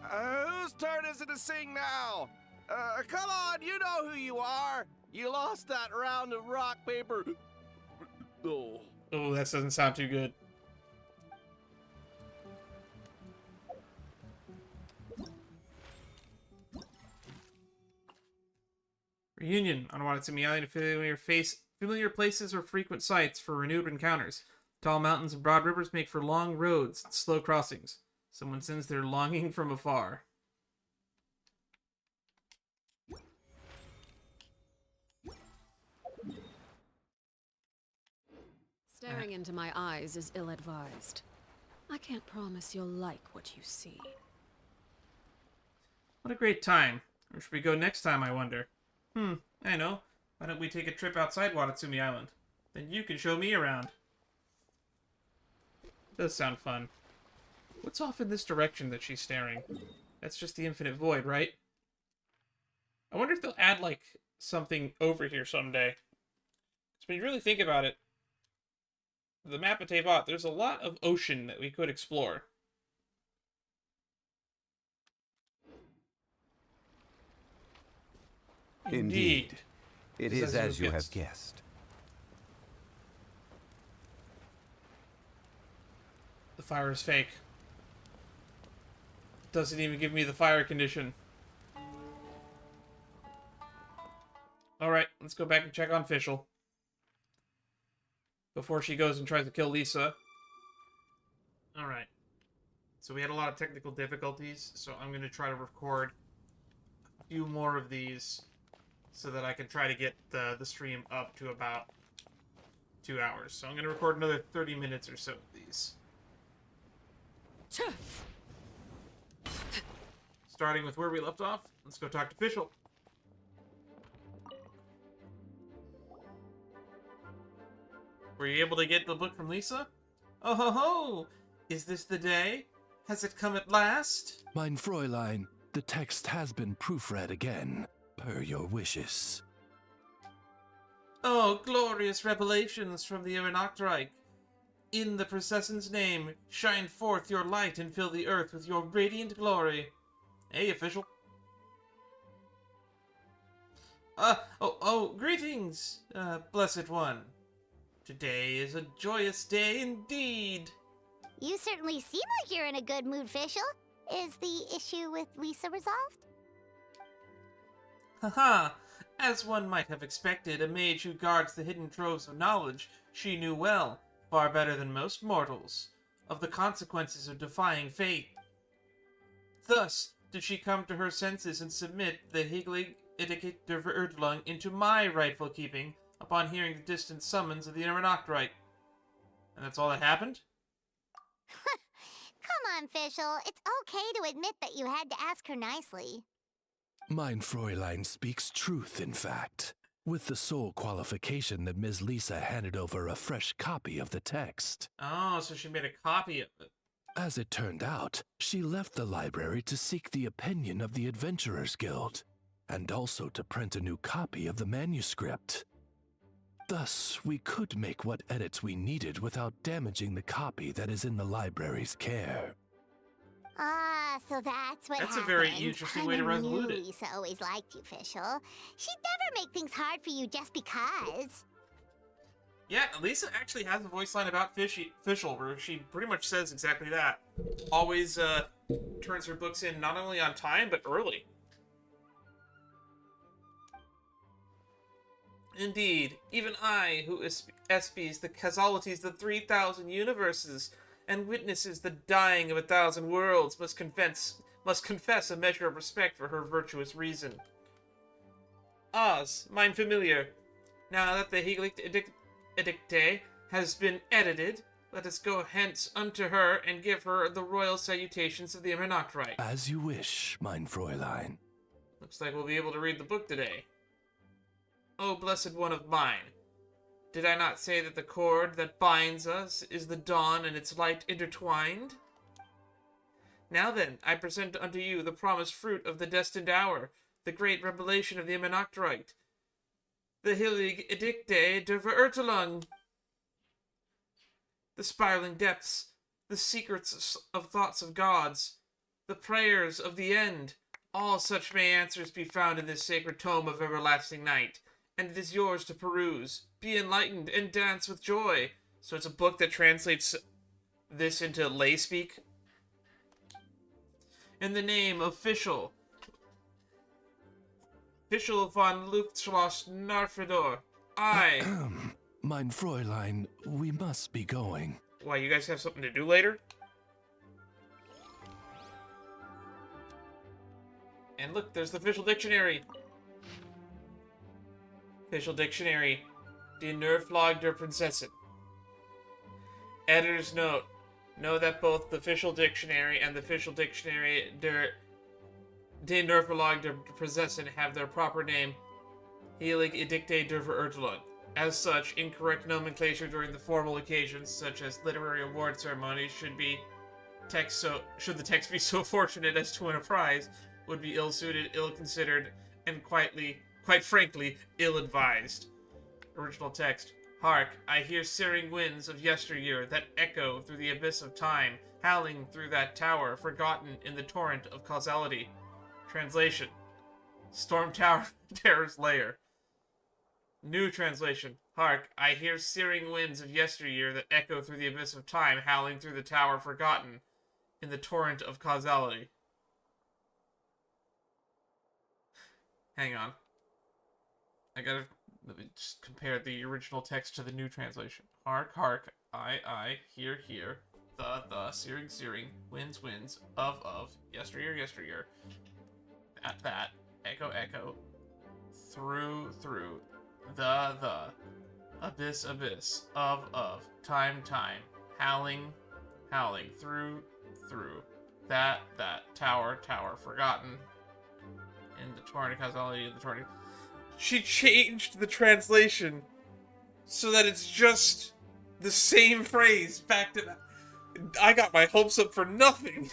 Whose turn is it to sing now? Come on, you know who you are. You lost that round of rock, paper. Oh. Oh, that doesn't sound too good. Reunion on Songonomiya, familiar places or frequent sites for renewed encounters. Tall mountains and broad rivers make for long roads and slow crossings. Someone sends their longing from afar. Staring into my eyes is ill-advised. I can't promise you'll like what you see. What a great time. Where should we go next time, I wonder? I know. Why don't we take a trip outside Watatsumi Island? Then you can show me around. Does sound fun. What's off in this direction that she's staring? That's just the infinite void, right? I wonder if they'll add, like, something over here someday. Because when you really think about it, the map of Teyvat, there's a lot of ocean that we could explore. Indeed. It is as you have guessed. The fire is fake. Doesn't even give me the fire condition. Alright, let's go back and check on Fischl. Before she goes and tries to kill Lisa. Alright. So we had a lot of technical difficulties, so I'm going to try to record a few more of these so that I can try to get the stream up to about 2 hours. So I'm going to record another 30 minutes or so of these. Starting with where we left off, let's go talk to Fischl. Were you able to get the book from Lisa? Oh ho ho! Is this the day? Has it come at last? Mein Fräulein, The text has been proofread again, per your wishes. Oh, glorious revelations from the Irenoctrike! In the procession's name, shine forth your light and fill the earth with your radiant glory. Hey, official. Greetings, blessed one. Today is a joyous day indeed. You certainly seem like you're in a good mood, Fischl. Is the issue with Lisa resolved? Haha, as one might have expected, a mage who guards the hidden troves of knowledge, she knew well, far better than most mortals, of the consequences of defying fate. Thus did she come to her senses and submit the Higlig Idiket der Verurtelung into my rightful keeping upon hearing the distant summons of the Irenoctrike. And that's all that happened? Come on, Fischl. It's okay to admit that you had to ask her nicely. Mein Fräulein speaks truth, in fact, with the sole qualification that Ms. Lisa handed over a fresh copy of the text. Oh, so she made a copy of it. As it turned out, she left the library to seek the opinion of the Adventurers Guild, and also to print a new copy of the manuscript. Thus, we could make what edits we needed without damaging the copy that is in the library's care. Ah, so that's what happened. That's a very interesting way to resolve it. Lisa always liked you, Fischl. She'd never make things hard for you just because. Yeah, Lisa actually has a voice line about Fischl where she pretty much says exactly that. Always turns her books in not only on time, but early. Indeed, even I, who espies the causalities of the 3,000 universes and witnesses the dying of 1,000 worlds, must confess a measure of respect for her virtuous reason. Oz, mine familiar, now that the Higlig Edicte has been edited, let us go hence unto her and give her the royal salutations of the Irenoctrike. As you wish, mein Fräulein. Looks like we'll be able to read the book today. O blessed one of mine, did I not say that the cord that binds us is the dawn and its light intertwined? Now then, I present unto you the promised fruit of the destined hour, the great revelation of the Irenoctrike, the Higlig Edicte der Verurtelung, the spiraling depths, the secrets of thoughts of gods, the prayers of the end. All such may answers be found in this sacred tome of everlasting night, and it is yours to peruse. Be enlightened and dance with joy. So it's a book that translates this into lay speak. In the name of Fischl von Luftschloss Narfedor, I... Mein Fräulein, we must be going. Why, you guys have something to do later? And look, there's the Fischl Dictionary. Fischl Dictionary. Die Nerflog der Prinzessin. Editor's note. Know that both the Fischl Dictionary and the Fischl Dictionary der Nerflog der Prinzessin have their proper name, Higlig Edicte der Verurtelung. As such, incorrect nomenclature during the formal occasions, such as literary award ceremonies, should the text be so fortunate as to win a prize, would be ill-suited, ill-considered, and quite frankly, ill-advised. Original text. Hark, I hear searing winds of yesteryear that echo through the abyss of time, howling through that tower, forgotten in the torrent of causality. Translation. Storm Tower Terror's Lair. New translation. Hark, I hear searing winds of yesteryear that echo through the abyss of time, howling through the tower forgotten in the torrent of causality. Hang on. Let me just compare the original text to the new translation. Hark, hark, I, hear, the, searing, winds, of, yesteryear, that, echo, through, the, abyss, of, time, howling, through, that, tower, forgotten, in the torrent of causality, the torrent. She changed the translation so that it's just the same phrase back to back. I got my hopes up for nothing.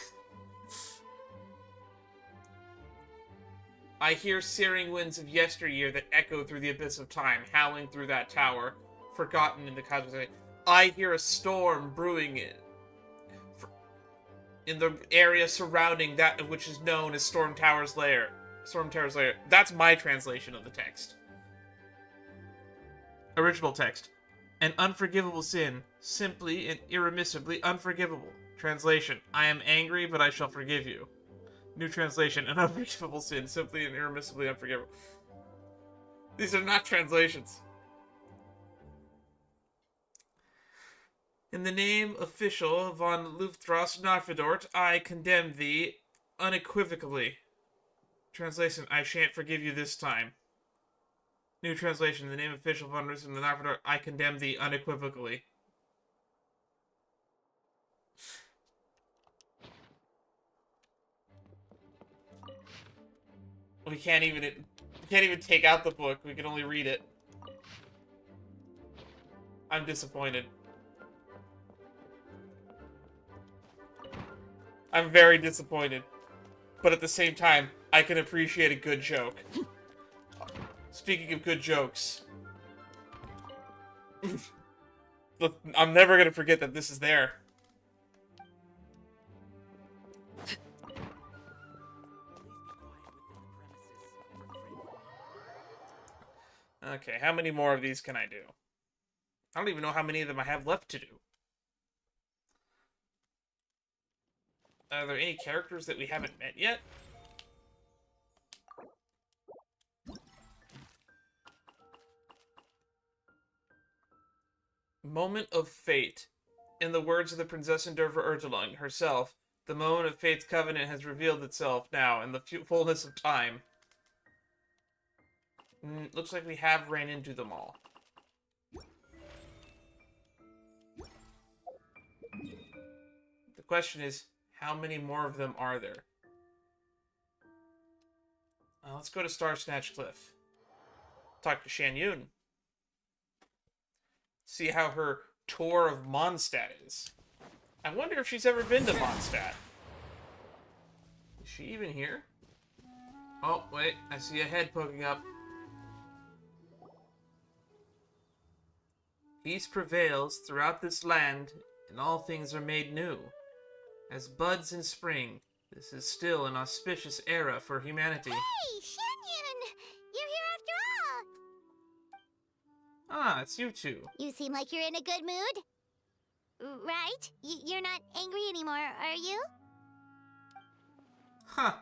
I hear searing winds of yesteryear that echo through the abyss of time, howling through that tower, forgotten in the cosmos. I hear a storm brewing in the area surrounding that of which is known as Storm Tower's Lair. Storm Tower's Lair. That's my translation of the text. Original text. An unforgivable sin, simply and irremissibly unforgivable. Translation. I am angry, but I shall forgive you. New translation. An unforgivable sin, simply and irremissibly unforgivable. These are not translations. In the name of Fischl von Luftras Narfedort, I condemn thee unequivocally. Translation. I shan't forgive you this time. New translation. In the name of Fischl von Luftras Narfedort, I condemn thee unequivocally. We can't even take out the book. We can only read it. I'm disappointed. I'm very disappointed. But at the same time, I can appreciate a good joke. Speaking of good jokes. Look, I'm never gonna forget that this is there. Okay, how many more of these can I do? I don't even know how many of them I have left to do. Are there any characters that we haven't met yet? Moment of Fate. In the words of the Princess Endurva Ertelung herself, the moment of Fate's covenant has revealed itself now in the fullness of time. Looks like we have ran into them all. The question is, how many more of them are there? Let's go to Starsnatch Cliff. Talk to Xianyun. See how her tour of Mondstadt is. I wonder if she's ever been to Mondstadt. Is she even here? Oh, wait. I see a head poking up. Peace prevails throughout this land, and all things are made new. As buds in spring, this is still an auspicious era for humanity. Hey, Xianyun! You're here after all! Ah, it's you two. You seem like you're in a good mood. Right? You're not angry anymore, are you? Huh.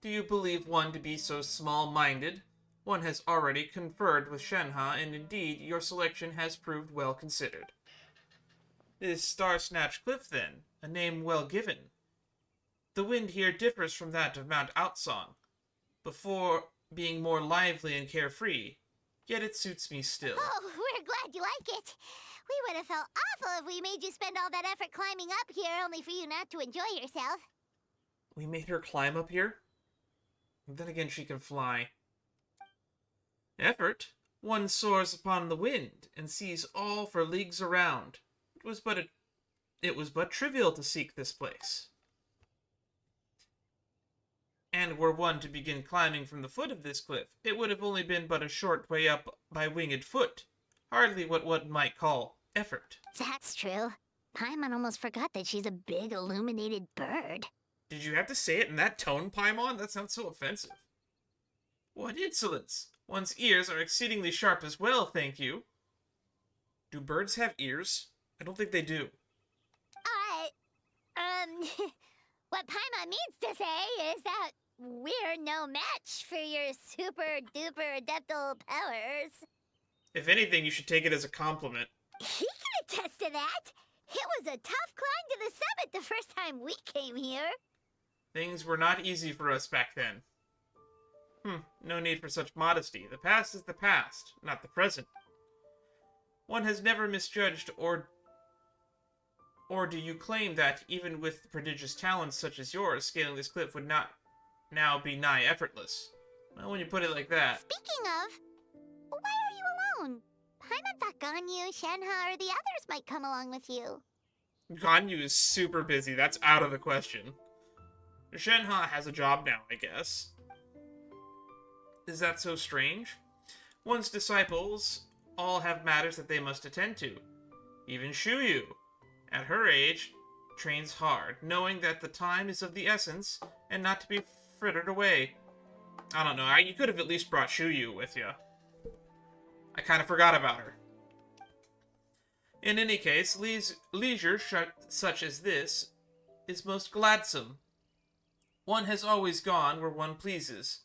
Do you believe one to be so small-minded? One has already conferred with Shenhe, and indeed, your selection has proved well considered. This Starsnatch Cliff, then, a name well given. The wind here differs from that of Mount Outsong, before being more lively and carefree, yet it suits me still. Oh, we're glad you like it. We would have felt awful if we made you spend all that effort climbing up here only for you not to enjoy yourself. We made her climb up here? And then again, she can fly. Effort? One soars upon the wind, and sees all for leagues around. It was but trivial to seek this place. And were one to begin climbing from the foot of this cliff, it would have only been but a short way up by winged foot. Hardly what one might call effort. That's true. Paimon almost forgot that she's a big illuminated bird. Did you have to say it in that tone, Paimon? That sounds so offensive. What insolence! One's ears are exceedingly sharp as well, thank you. Do birds have ears? I don't think they do. What Paimon means to say is that we're no match for your super-duper adeptal powers. If anything, you should take it as a compliment. He can attest to that. It was a tough climb to the summit the first time we came here. Things were not easy for us back then. No need for such modesty. The past is the past, not the present. One has never misjudged or do you claim that, even with prodigious talents such as yours, scaling this cliff would not now be nigh effortless? Well, when you put it like that... Speaking of, why are you alone? Paimon thought Ganyu, Shenhe, or the others might come along with you. Ganyu is super busy. That's out of the question. Shenhe has a job now, I guess. Is that so strange? One's disciples all have matters that they must attend to. Even Xianyun, at her age, trains hard, knowing that the time is of the essence and not to be frittered away. I don't know, you could have at least brought Xianyun with you. I kind of forgot about her. In any case, leisure such as this is most gladsome. One has always gone where one pleases,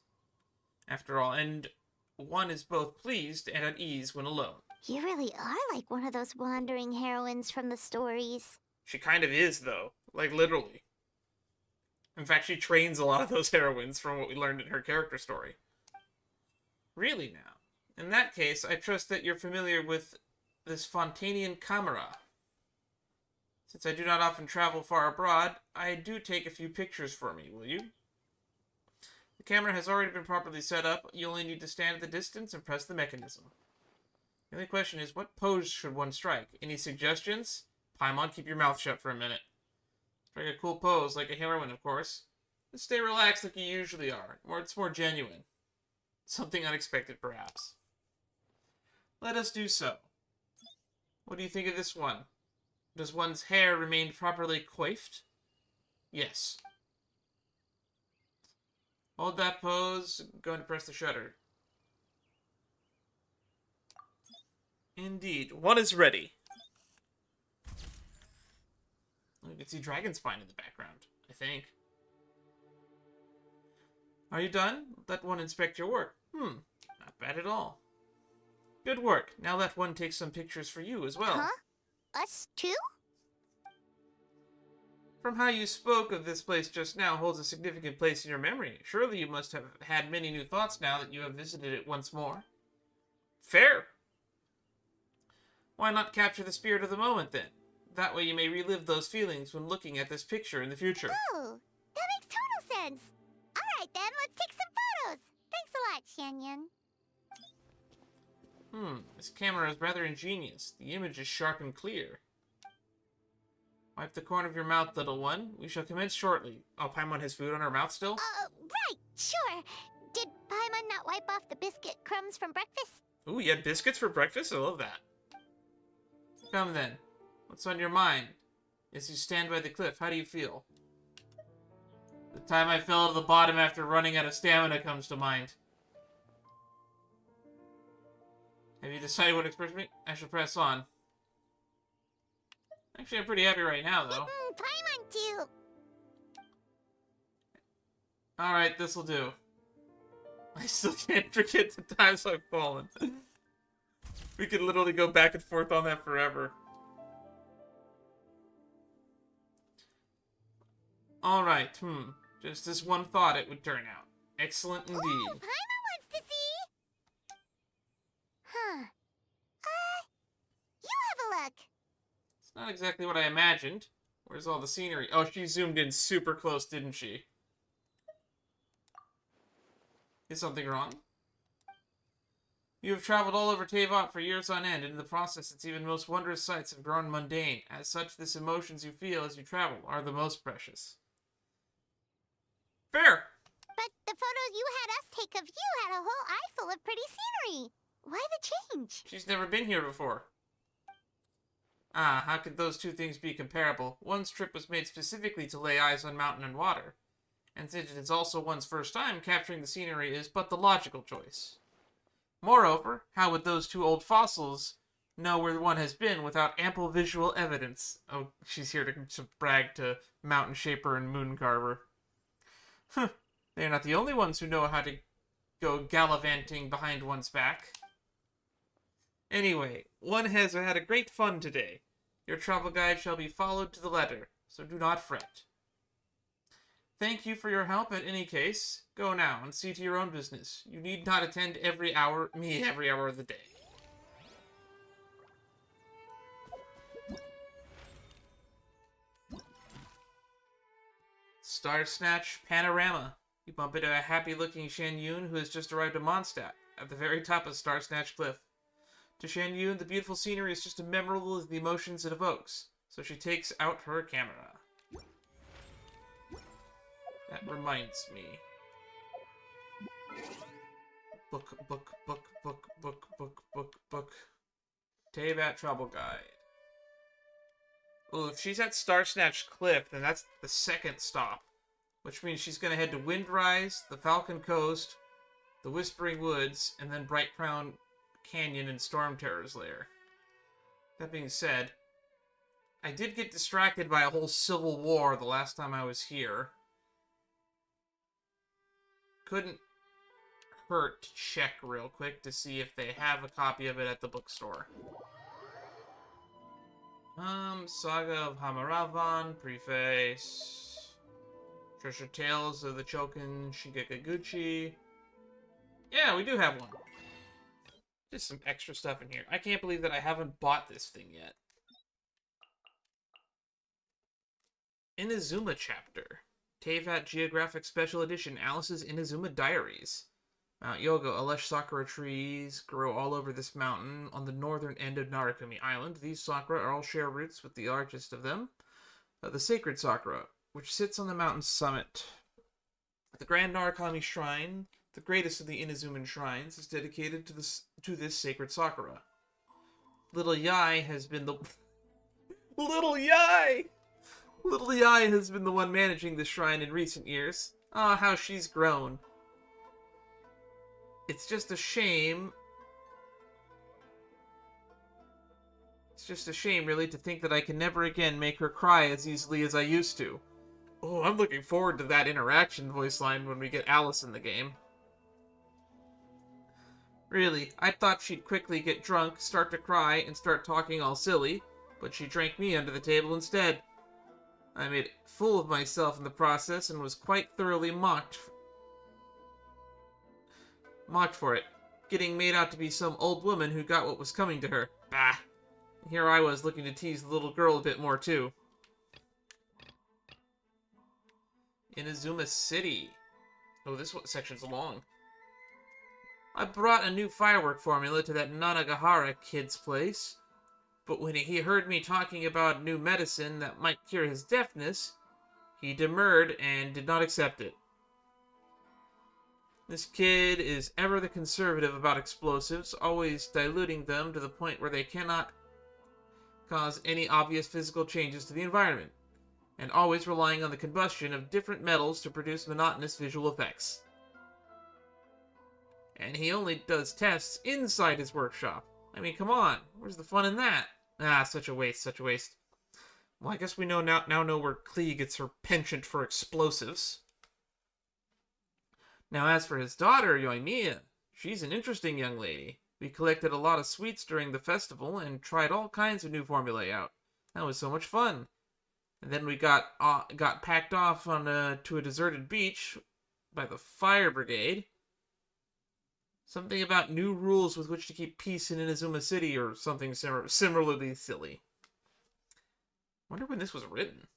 after all, and one is both pleased and at ease when alone. You really are like one of those wandering heroines from the stories. She kind of is, though. Like, literally. In fact, she trains a lot of those heroines from what we learned in her character story. Really, now. In that case, I trust that you're familiar with this Fontanian camera. Since I do not often travel far abroad, I do take a few pictures for me, will you? The camera has already been properly set up. You only need to stand at the distance and press the mechanism. The only question is, what pose should one strike? Any suggestions? Paimon, keep your mouth shut for a minute. Strike a cool pose, like a heroine, of course. Just stay relaxed like you usually are. It's more genuine. Something unexpected, perhaps. Let us do so. What do you think of this one? Does one's hair remain properly coiffed? Yes. Hold that pose. Going to press the shutter. Indeed. One is ready. You can see Dragon Spine in the background, I think. Are you done? Let one inspect your work. Not bad at all. Good work. Now let one take some pictures for you as well. Huh? Us too? From how you spoke of this place just now holds a significant place in your memory. Surely you must have had many new thoughts now that you have visited it once more. Fair. Why not capture the spirit of the moment, then? That way you may relive those feelings when looking at this picture in the future. Oh, that makes total sense. All right, then, let's take some photos. Thanks a lot, Xianyun. This camera is rather ingenious. The image is sharp and clear. Wipe the corner of your mouth, little one. We shall commence shortly. Oh, Paimon has food on her mouth still? Right, sure. Did Paimon not wipe off the biscuit crumbs from breakfast? Ooh, you had biscuits for breakfast? I love that. Come then. What's on your mind? As you stand by the cliff, how do you feel? The time I fell to the bottom after running out of stamina comes to mind. Have you decided what expression I should press on? Actually, I'm pretty happy right now, though. Paimon too. Alright, this'll do. I still can't forget the times I've fallen. We could literally go back and forth on that forever. Alright, just this one thought it would turn out. Excellent indeed. Ooh, Paimon wants to see! Huh. You have a look. It's not exactly what I imagined. Where's all the scenery? Oh, she zoomed in super close, didn't she? Is something wrong? You have traveled all over Teyvat for years on end, and in the process its even most wondrous sights have grown mundane. As such, the emotions you feel as you travel are the most precious. Fair! But the photos you had us take of you had a whole eye full of pretty scenery. Why the change? She's never been here before. Ah, how could those two things be comparable? One's trip was made specifically to lay eyes on mountain and water. And since it is also one's first time, capturing the scenery is but the logical choice. Moreover, how would those two old fossils know where one has been without ample visual evidence? Oh, she's here to brag to Mountain Shaper and Moon Carver. They are not the only ones who know how to go gallivanting behind one's back. Anyway, one has had a great fun today. Your travel guide shall be followed to the letter, so do not fret. Thank you for your help at any case. Go now and see to your own business. You need not attend every hour of the day. Starsnatch Panorama. You bump into a happy-looking Xianyun who has just arrived at Mondstadt, at the very top of Starsnatch Cliff. To Xianyun, the beautiful scenery is just as memorable as the emotions it evokes, so she takes out her camera. That reminds me. Book. Teyvat Travel Guide. Well, if she's at Starsnatch Cliff, then that's the second stop. Which means she's going to head to Windrise, the Falcon Coast, the Whispering Woods, and then Bright Crown Canyon and Storm Terror's Lair. That being said, I did get distracted by a whole civil war the last time I was here. Couldn't hurt to check real quick to see if they have a copy of it at the bookstore. Saga of Hamaravan, Preface, Treasure Tales of the Chokin Shigekaguchi. Yeah, we do have one. Just some extra stuff in here. I can't believe that I haven't bought this thing yet. Inazuma chapter. Teyvat Geographic Special Edition, Alice's Inazuma Diaries. Mount Yogo, lush sakura trees grow all over this mountain on the northern end of Narukami Island. These sakura all share roots with the largest of them, the sacred sakura, which sits on the mountain's summit. The Grand Narukami Shrine, the greatest of the Inazuman shrines, is dedicated to this sacred sakura. Little Yai has been the... Little Yai! Little Yai has been the one managing the shrine in recent years. Ah, how she's grown. It's just a shame. It's just a shame, really, to think that I can never again make her cry as easily as I used to. Oh, I'm looking forward to that interaction voice line when we get Alice in the game. Really, I thought she'd quickly get drunk, start to cry, and start talking all silly, but she drank me under the table instead. I made a fool of myself in the process and was quite thoroughly mocked for it, getting made out to be some old woman who got what was coming to her. Bah! Here I was looking to tease the little girl a bit more too. Inazuma City. Oh, this section's long. I brought a new firework formula to that Nanagahara kid's place, but when he heard me talking about a new medicine that might cure his deafness, he demurred and did not accept it. This kid is ever the conservative about explosives, always diluting them to the point where they cannot cause any obvious physical changes to the environment, and always relying on the combustion of different metals to produce monotonous visual effects. And he only does tests inside his workshop. I mean, come on, where's the fun in that? Ah, such a waste, such a waste. Well, I guess we now know where Klee gets her penchant for explosives. Now, as for his daughter, Yoimiya, she's an interesting young lady. We collected a lot of sweets during the festival and tried all kinds of new formulae out. That was so much fun. And then we got packed off to a deserted beach by the fire brigade. Something about new rules with which to keep peace in Inazuma City or something similarly silly. Wonder when this was written.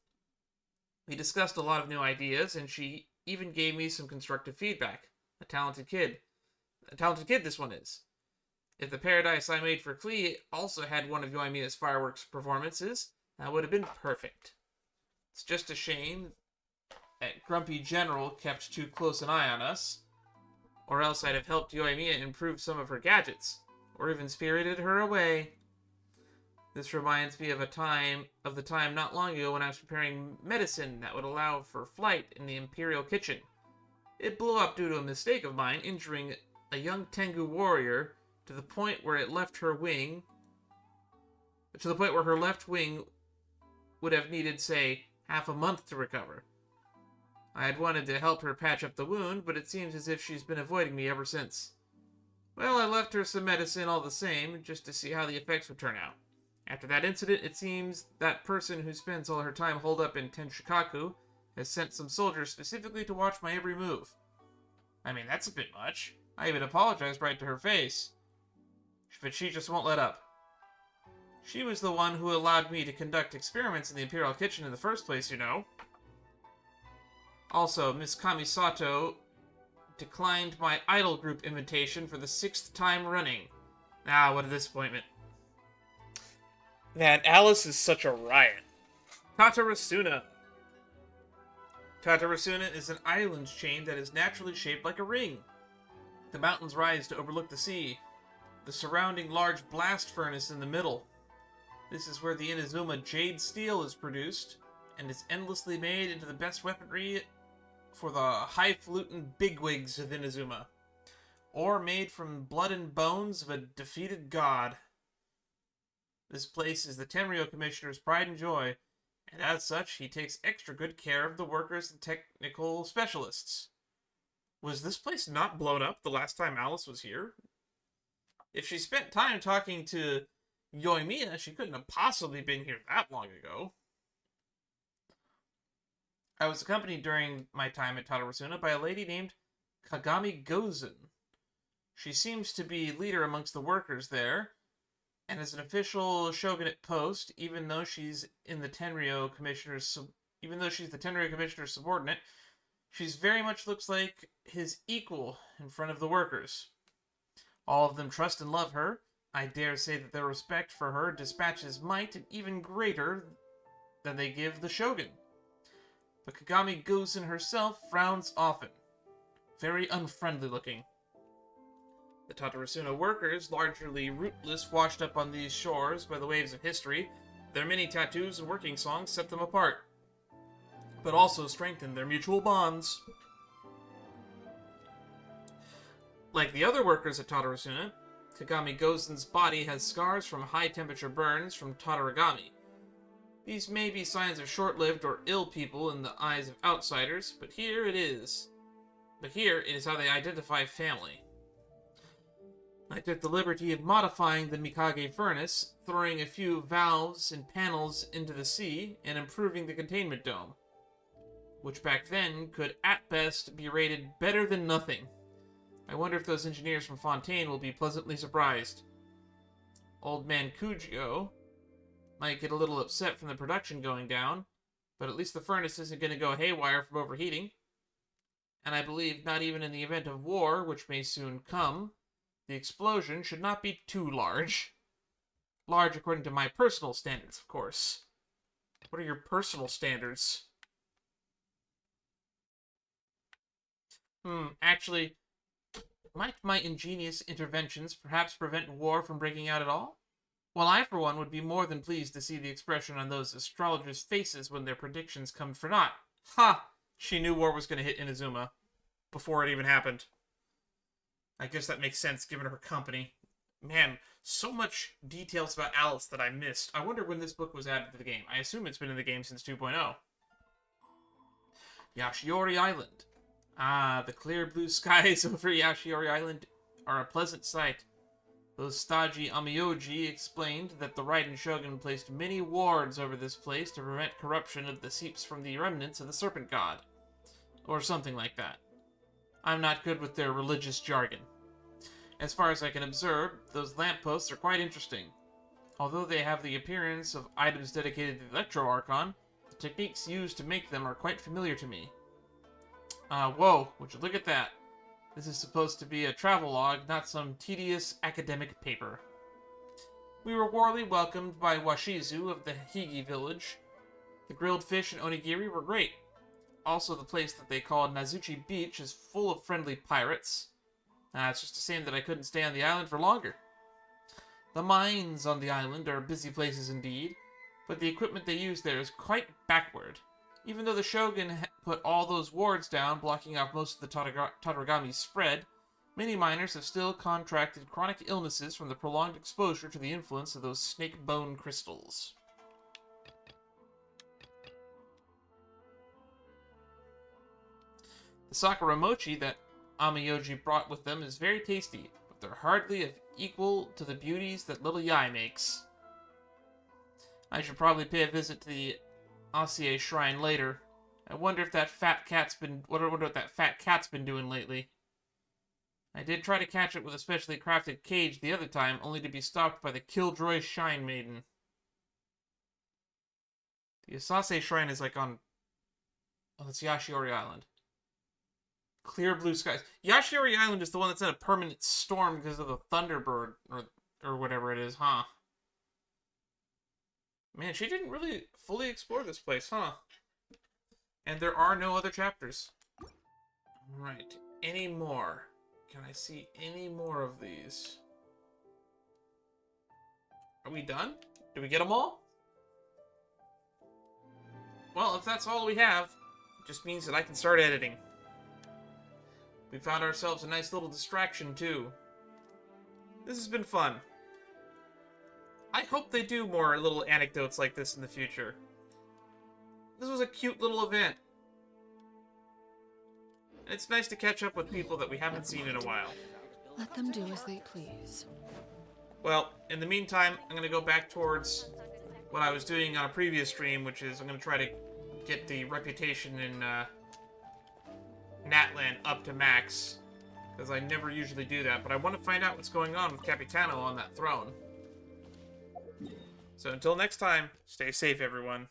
We discussed a lot of new ideas, and she even gave me some constructive feedback. A talented kid this one is. If the paradise I made for Klee also had one of Yoimiya's fireworks performances, that would have been perfect. It's just a shame that Grumpy General kept too close an eye on us, or else I'd have helped Yoimiya improve some of her gadgets, or even spirited her away. This reminds me of the time not long ago when I was preparing medicine that would allow for flight in the Imperial kitchen. It blew up due to a mistake of mine, injuring a young Tengu warrior to the point where her left wing would have needed, say, half a month to recover. I had wanted to help her patch up the wound, but it seems as if she's been avoiding me ever since. Well, I left her some medicine all the same, just to see how the effects would turn out. After that incident, it seems that person who spends all her time holed up in Tenshikaku has sent some soldiers specifically to watch my every move. I mean, that's a bit much. I even apologized right to her face. But she just won't let up. She was the one who allowed me to conduct experiments in the Imperial Kitchen in the first place, you know. Also, Miss Kamisato declined my idol group invitation for the 6th time running. Ah, what a disappointment. Man, Alice is such a riot. Tatarasuna. Tatarasuna is an island chain that is naturally shaped like a ring. The mountains rise to overlook the sea, the surrounding large blast furnace in the middle. This is where the Inazuma jade steel is produced, and is endlessly made into the best weaponry for the highfalutin bigwigs of Inazuma, or made from blood and bones of a defeated god. This place is the Tenryo Commissioner's pride and joy, and as such, he takes extra good care of the workers and technical specialists. Was this place not blown up the last time Alice was here? If she spent time talking to Yoimiya, she couldn't have possibly been here that long ago. I was accompanied during my time at Tadarasuna by a lady named Kagami Gozen. She seems to be leader amongst the workers there, and as an official shogunate post, even though she's the Tenryo Commissioner's subordinate, she's very much looks like his equal in front of the workers. All of them trust and love her. I dare say that their respect for her dispatches might and even greater than they give the shogun. But Kagami Gozen herself frowns often. Very unfriendly looking. The Tatarasuna workers, largely rootless, washed up on these shores by the waves of history, their many tattoos and working songs set them apart, but also strengthen their mutual bonds. Like the other workers at Tadarasuna, Kagami Gozen's body has scars from high-temperature burns from Tadaragami. These may be signs of short-lived or ill people in the eyes of outsiders, but here it is how they identify family. I took the liberty of modifying the Mikage furnace, throwing a few valves and panels into the sea, and improving the containment dome, which back then could at best be rated better than nothing. I wonder if those engineers from Fontaine will be pleasantly surprised. Old man Kujio might get a little upset from the production going down, but at least the furnace isn't going to go haywire from overheating. And I believe not even in the event of war, which may soon come, the explosion should not be too large. Large according to my personal standards, of course. What are your personal standards? Actually, might my ingenious interventions perhaps prevent war from breaking out at all? Well, I, for one, would be more than pleased to see the expression on those astrologers' faces when their predictions come for naught. Ha! She knew war was going to hit Inazuma before it even happened. I guess that makes sense, given her company. Man, so much details about Alice that I missed. I wonder when this book was added to the game. I assume it's been in the game since 2.0. Yashiori Island. Ah, the clear blue skies over Yashiori Island are a pleasant sight. Those stodgy Amiyoji explained that the Raiden Shogun placed many wards over this place to prevent corruption of the seeps from the remnants of the Serpent God. Or something like that. I'm not good with their religious jargon. As far as I can observe, those lampposts are quite interesting. Although they have the appearance of items dedicated to the Electro Archon, the techniques used to make them are quite familiar to me. Whoa, would you look at that? This is supposed to be a travelogue, not some tedious academic paper. We were warmly welcomed by Washizu of the Higi village. The grilled fish and onigiri were great. Also, the place that they called Nazuchi Beach is full of friendly pirates. It's just a shame that I couldn't stay on the island for longer. The mines on the island are busy places indeed, but the equipment they use there is quite backward. Even though the Shogun put all those wards down, blocking off most of the Tadaragami's spread, many miners have still contracted chronic illnesses from the prolonged exposure to the influence of those snake bone crystals. The sakura mochi that Amiyoji brought with them is very tasty, but they're hardly equal to the beauties that little Yai makes. I should probably pay a visit to the Asie Shrine later. I wonder if that fat cat's been... I wonder what that fat cat's been doing lately. I did try to catch it with a specially crafted cage the other time, only to be stopped by the Killjoy Shine Maiden. The Asase Shrine is like on... Oh, it's Yashiori Island. Clear blue skies. Yashiori Island is the one that's in a permanent storm because of the Thunderbird, or whatever it is, huh? Man, she didn't really fully explore this place, huh? And there are no other chapters. Alright, any more? can I see any more of these? Are we done? Did we get them all? Well, if that's all we have, it just means that I can start editing. We found ourselves a nice little distraction, too. This has been fun. I hope they do more little anecdotes like this in the future. This was a cute little event. And it's nice to catch up with people that we haven't seen in a while. Let them do as they please. Well, in the meantime, I'm going to go back towards what I was doing on a previous stream, which is I'm going to try to get the reputation in Natland up to max, because I never usually do that, but I want to find out what's going on with Capitano on that throne. So until next time, stay safe, everyone.